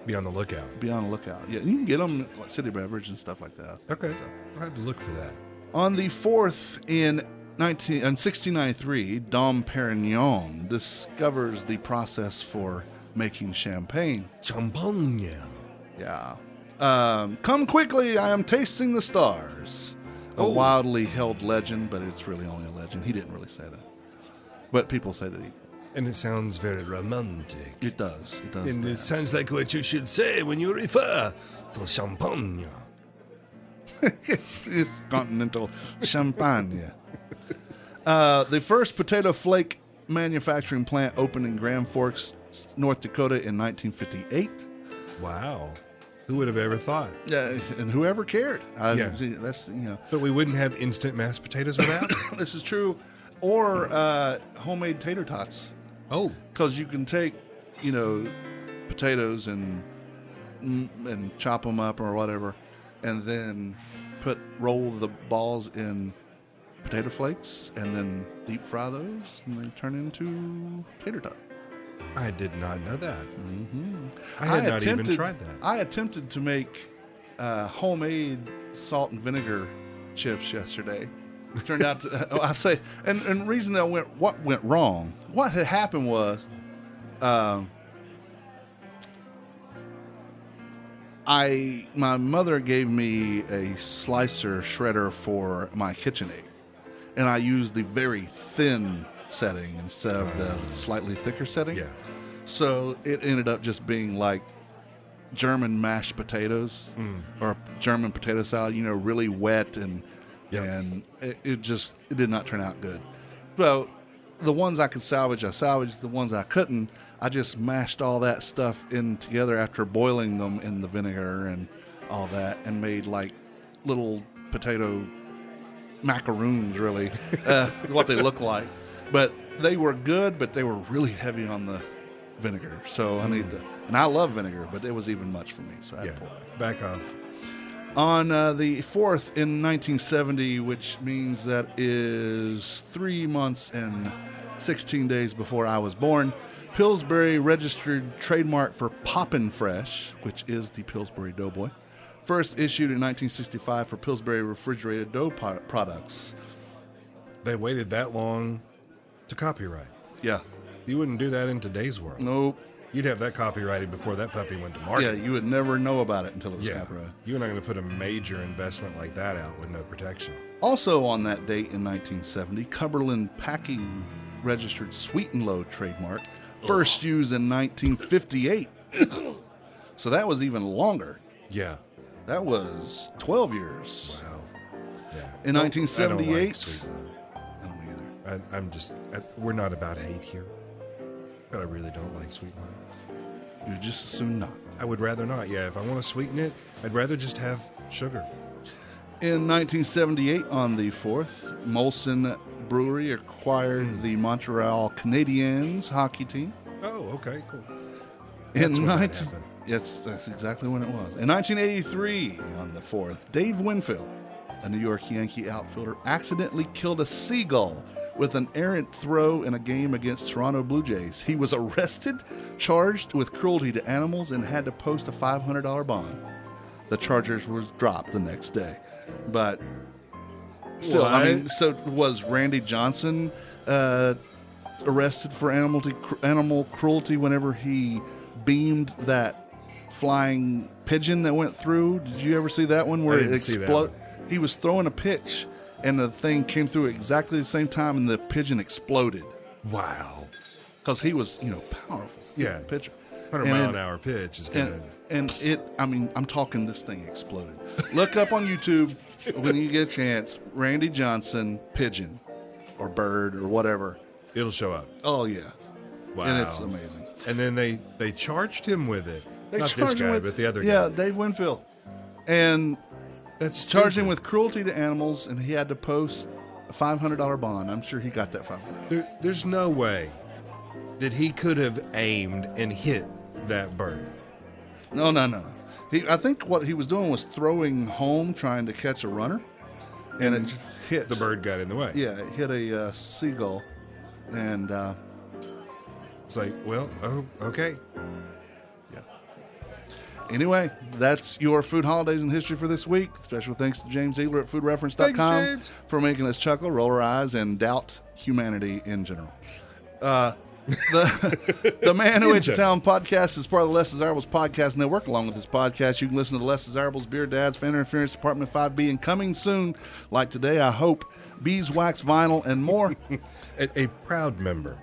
S3: Be on the lookout.
S2: be on the lookout. Yeah, you can get them like City Beverage and stuff like that.
S3: Okay.
S2: So,
S3: I'll have to look for that.
S2: on the 4th in 1693, Dom Perignon discovers the process for making champagne.
S3: Champagne.
S2: Yeah. Come quickly, I am tasting the stars. A
S3: Oh.
S2: wildly held legend, but it's really only a legend. He didn't really say that. But people say that
S3: And it sounds very romantic.
S2: it does. It does.
S3: And
S2: that.
S3: it sounds like what you should say when you refer to champagne.
S2: It's continental champagne. The first potato flake manufacturing plant opened in Grand Forks, North Dakota in 1958.
S3: Wow. Who would have ever thought?
S2: Yeah, and whoever cared.
S3: Yeah.
S2: That's,
S3: But we wouldn't have instant mashed potatoes without it.
S2: this is true. Or homemade tater tots.
S3: Oh,
S2: Because you can take, potatoes and chop them up or whatever, and then roll the balls in potato flakes, and then deep fry those, and they turn into tater tot.
S3: I did not know that.
S2: Mm-hmm.
S3: I had not even tried that.
S2: I attempted to make homemade salt and vinegar chips yesterday. It turned out to, I say, and the reason what went wrong, what had happened was, my mother gave me a slicer shredder for my KitchenAid, and I used the very thin setting instead of the slightly thicker setting.
S3: Yeah.
S2: So it ended up just being like German mashed potatoes or German potato salad, really wet and it did not turn out good. So the ones I could salvage, I salvaged. The ones I couldn't, I just mashed all that stuff in together after boiling them in the vinegar and all that, and made like little potato macaroons, really, what they look like. But they were good, but they were really heavy on the vinegar. So I need and I love vinegar, but it was even much for me. So I had to pull
S3: back off.
S2: On the 4th in 1970, which means that is 3 months and 16 days before I was born, Pillsbury registered trademark for Poppin' Fresh, which is the Pillsbury Doughboy, first issued in 1965 for Pillsbury refrigerated dough products.
S3: They waited that long to copyright.
S2: Yeah.
S3: You wouldn't do that in today's world.
S2: Nope.
S3: You'd have that copyrighted before that puppy went to market.
S2: Yeah, you would never know about it until it was copyrighted.
S3: You're not going to put a major investment like that out with no protection.
S2: Also on that date in 1970, Cumberland Packing registered Sweet and Low trademark, first used in 1958. So that was even longer.
S3: Yeah.
S2: That was 12 years.
S3: Wow. Yeah.
S2: In 1978.
S3: I don't like Sweet and Low.
S2: I don't either.
S3: I'm just, we're not about hate here. But I really don't like Sweet and Low.
S2: You just as soon not.
S3: I would rather not. Yeah, if I want to sweeten it, I'd rather just have sugar.
S2: In 1978, on the 4th, Molson Brewery acquired the Montreal Canadiens hockey team.
S3: Oh, okay, cool.
S2: That's exactly when it was. In 1983, on the 4th, Dave Winfield, a New York Yankee outfielder, accidentally killed a seagull with an errant throw in a game against Toronto Blue Jays. He was arrested, charged with cruelty to animals, and had to post a $500 bond. The charges were dropped the next day. But still,
S3: what?
S2: So was Randy Johnson arrested for animal cruelty whenever he beamed that flying pigeon that went through? Did you ever see that one where it exploded? He was throwing a pitch, and the thing came through at exactly the same time, and the pigeon exploded.
S3: Wow.
S2: Because he was, powerful.
S3: Yeah.
S2: Pitcher.
S3: 100-mile-an-hour pitch is good.
S2: And I'm talking, this thing exploded. Look up on YouTube when you get a chance, Randy Johnson pigeon or bird or whatever.
S3: It'll show up.
S2: Oh, yeah.
S3: Wow.
S2: And it's amazing.
S3: And then they charged him with it.
S2: They
S3: Not this guy, but the other guy.
S2: Yeah, Dave Winfield. And
S3: that's
S2: charged him with cruelty to animals, and he had to post a $500 bond. I'm sure he got that $500.
S3: There's no way that he could have aimed and hit that bird.
S2: No. I think what he was doing was throwing home, trying to catch a runner, and it just hit.
S3: The bird got in the way.
S2: Yeah, it hit a seagull, and
S3: it's like, well, oh, okay.
S2: Yeah. Anyway, that's your food holidays and history for this week. Special thanks to James Ziegler at foodreference.com for making us chuckle, roll our eyes, and doubt humanity in general. The Man Who Went to Town podcast is part of the Less Desirables Podcast Network. Along with this podcast, you can listen to the Less Desirables, Beer Dads, Fan Interference, Department 5B, and coming soon, like today, I hope, Beeswax Vinyl, and more.
S3: A proud member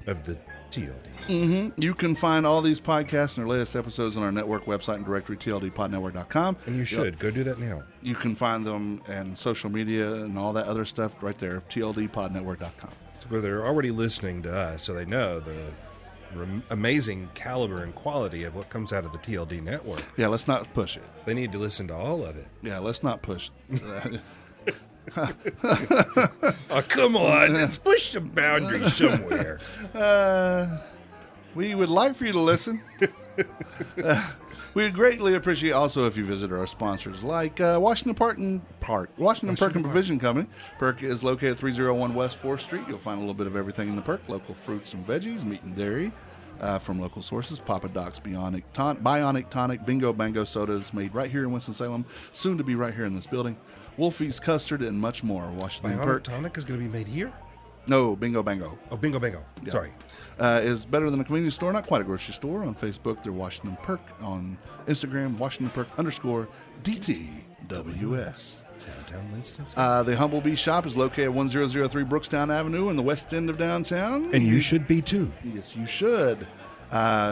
S3: of the TLD.
S2: Mm-hmm. You can find all these podcasts and our latest episodes on our network website and directory, tldpodnetwork.com.
S3: And you should. Go do that now.
S2: You can find them and social media and all that other stuff right there, tldpodnetwork.com.
S3: So they're already listening to us, so they know amazing caliber and quality of what comes out of the TLD network.
S2: Yeah, let's not push it.
S3: They need to listen to all of it.
S2: Yeah, let's not push that.
S3: Oh, come on. Let's push the boundary somewhere.
S2: We would like for you to listen. We'd greatly appreciate also if you visit our sponsors like Washington Park and Provision Company. Perk is located at 301 West 4th Street. You'll find a little bit of everything in the Perk: local fruits and veggies, meat and dairy from local sources, Papa Doc's Bionic Tonic, Bingo Bango sodas made right here in Winston-Salem, soon to be right here in this building, Wolfie's Custard, and much more. Washington
S3: Bionic
S2: Perk
S3: Tonic is going to be made here?
S2: No, Bingo Bango.
S3: Oh, Bingo Bango. Yeah. Sorry.
S2: Is better than a convenience store, not quite a grocery store. On Facebook, they're Washington Perk. On Instagram, Washington Perk _DTWS.
S3: Downtown Winston.
S2: The Humble Bee shop is located at 1003 Brookstown Avenue in the west end of downtown.
S3: And you should be too.
S2: Yes, you should.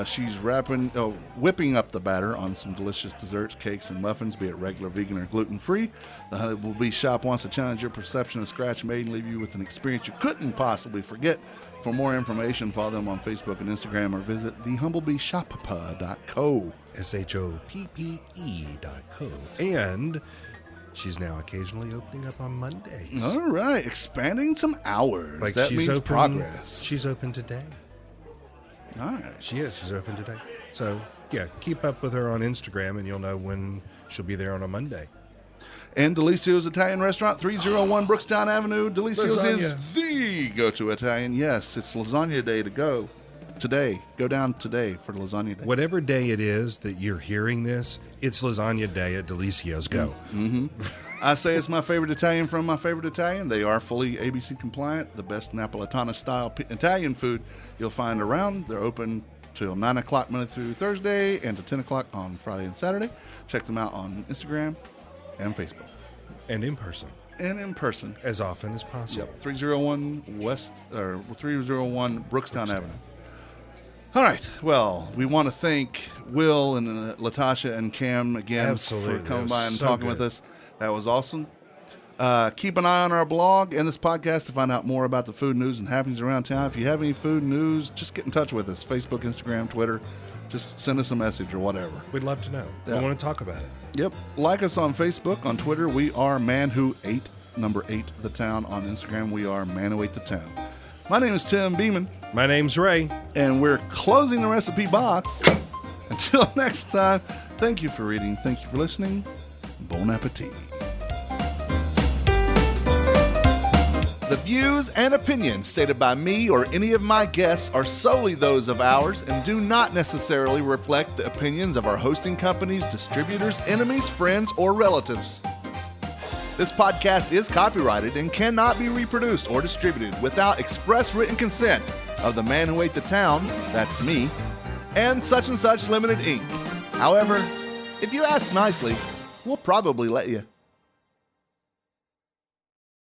S2: She's whipping up the batter on some delicious desserts, cakes, and muffins, be it regular, vegan, or gluten-free. The Humble Bee shop wants to challenge your perception of scratch made and leave you with an experience you couldn't possibly forget. For more information, follow them on Facebook and Instagram or visit thehumblebeeshop.co.
S3: SHOPPE.co. And she's now occasionally opening up on Mondays.
S2: All right, expanding some hours.
S3: Like
S2: that
S3: she's
S2: means
S3: open,
S2: progress.
S3: She's open today.
S2: All right.
S3: She is. She's open today. So, yeah, keep up with her on Instagram and you'll know when she'll be there on a Monday.
S2: And Delicio's Italian Restaurant, 301 Brookstown Avenue. Delicio's
S3: Lasagna.
S2: is the go-to Italian. Yes, it's lasagna day to go. Today. Go down today for lasagna day.
S3: Whatever day it is that you're hearing this, it's lasagna day at Delicio's. Go.
S2: Mm-hmm. I say it's my favorite Italian from my favorite Italian. They are fully ABC compliant. The best Napolitana-style Italian food you'll find around. They're open till 9 o'clock Monday through Thursday and to 10 o'clock on Friday and Saturday. Check them out on Instagram and Facebook.
S3: And in person.
S2: As
S3: often as possible.
S2: Yep, 301 Brookstown Avenue. All right. Well, we want to thank Will and Latasha and Cam again for coming by and talking with us. That was awesome. Keep an eye on our blog and this podcast to find out more about the food news and happenings around town. If you have any food news, just get in touch with us. Facebook, Instagram, Twitter. Just send us a message or whatever.
S3: We'd love to know.
S2: Yeah.
S3: We want to talk about it.
S2: Yep. Like us on Facebook. On Twitter, we are Man Who Ate, number 8, The Town. On Instagram, we are Man Who Ate The Town. My name is Tim Beeman.
S3: My name's Ray.
S2: And we're closing the recipe box. Until next time, thank you for reading. Thank you for listening. Bon appetit. The views and opinions stated by me or any of my guests are solely those of ours and do not necessarily reflect the opinions of our hosting companies, distributors, enemies, friends, or relatives. This podcast is copyrighted and cannot be reproduced or distributed without express written consent of the Man Who Ate the Town, that's me, and Such Limited Inc. However, if you ask nicely, we'll probably let you.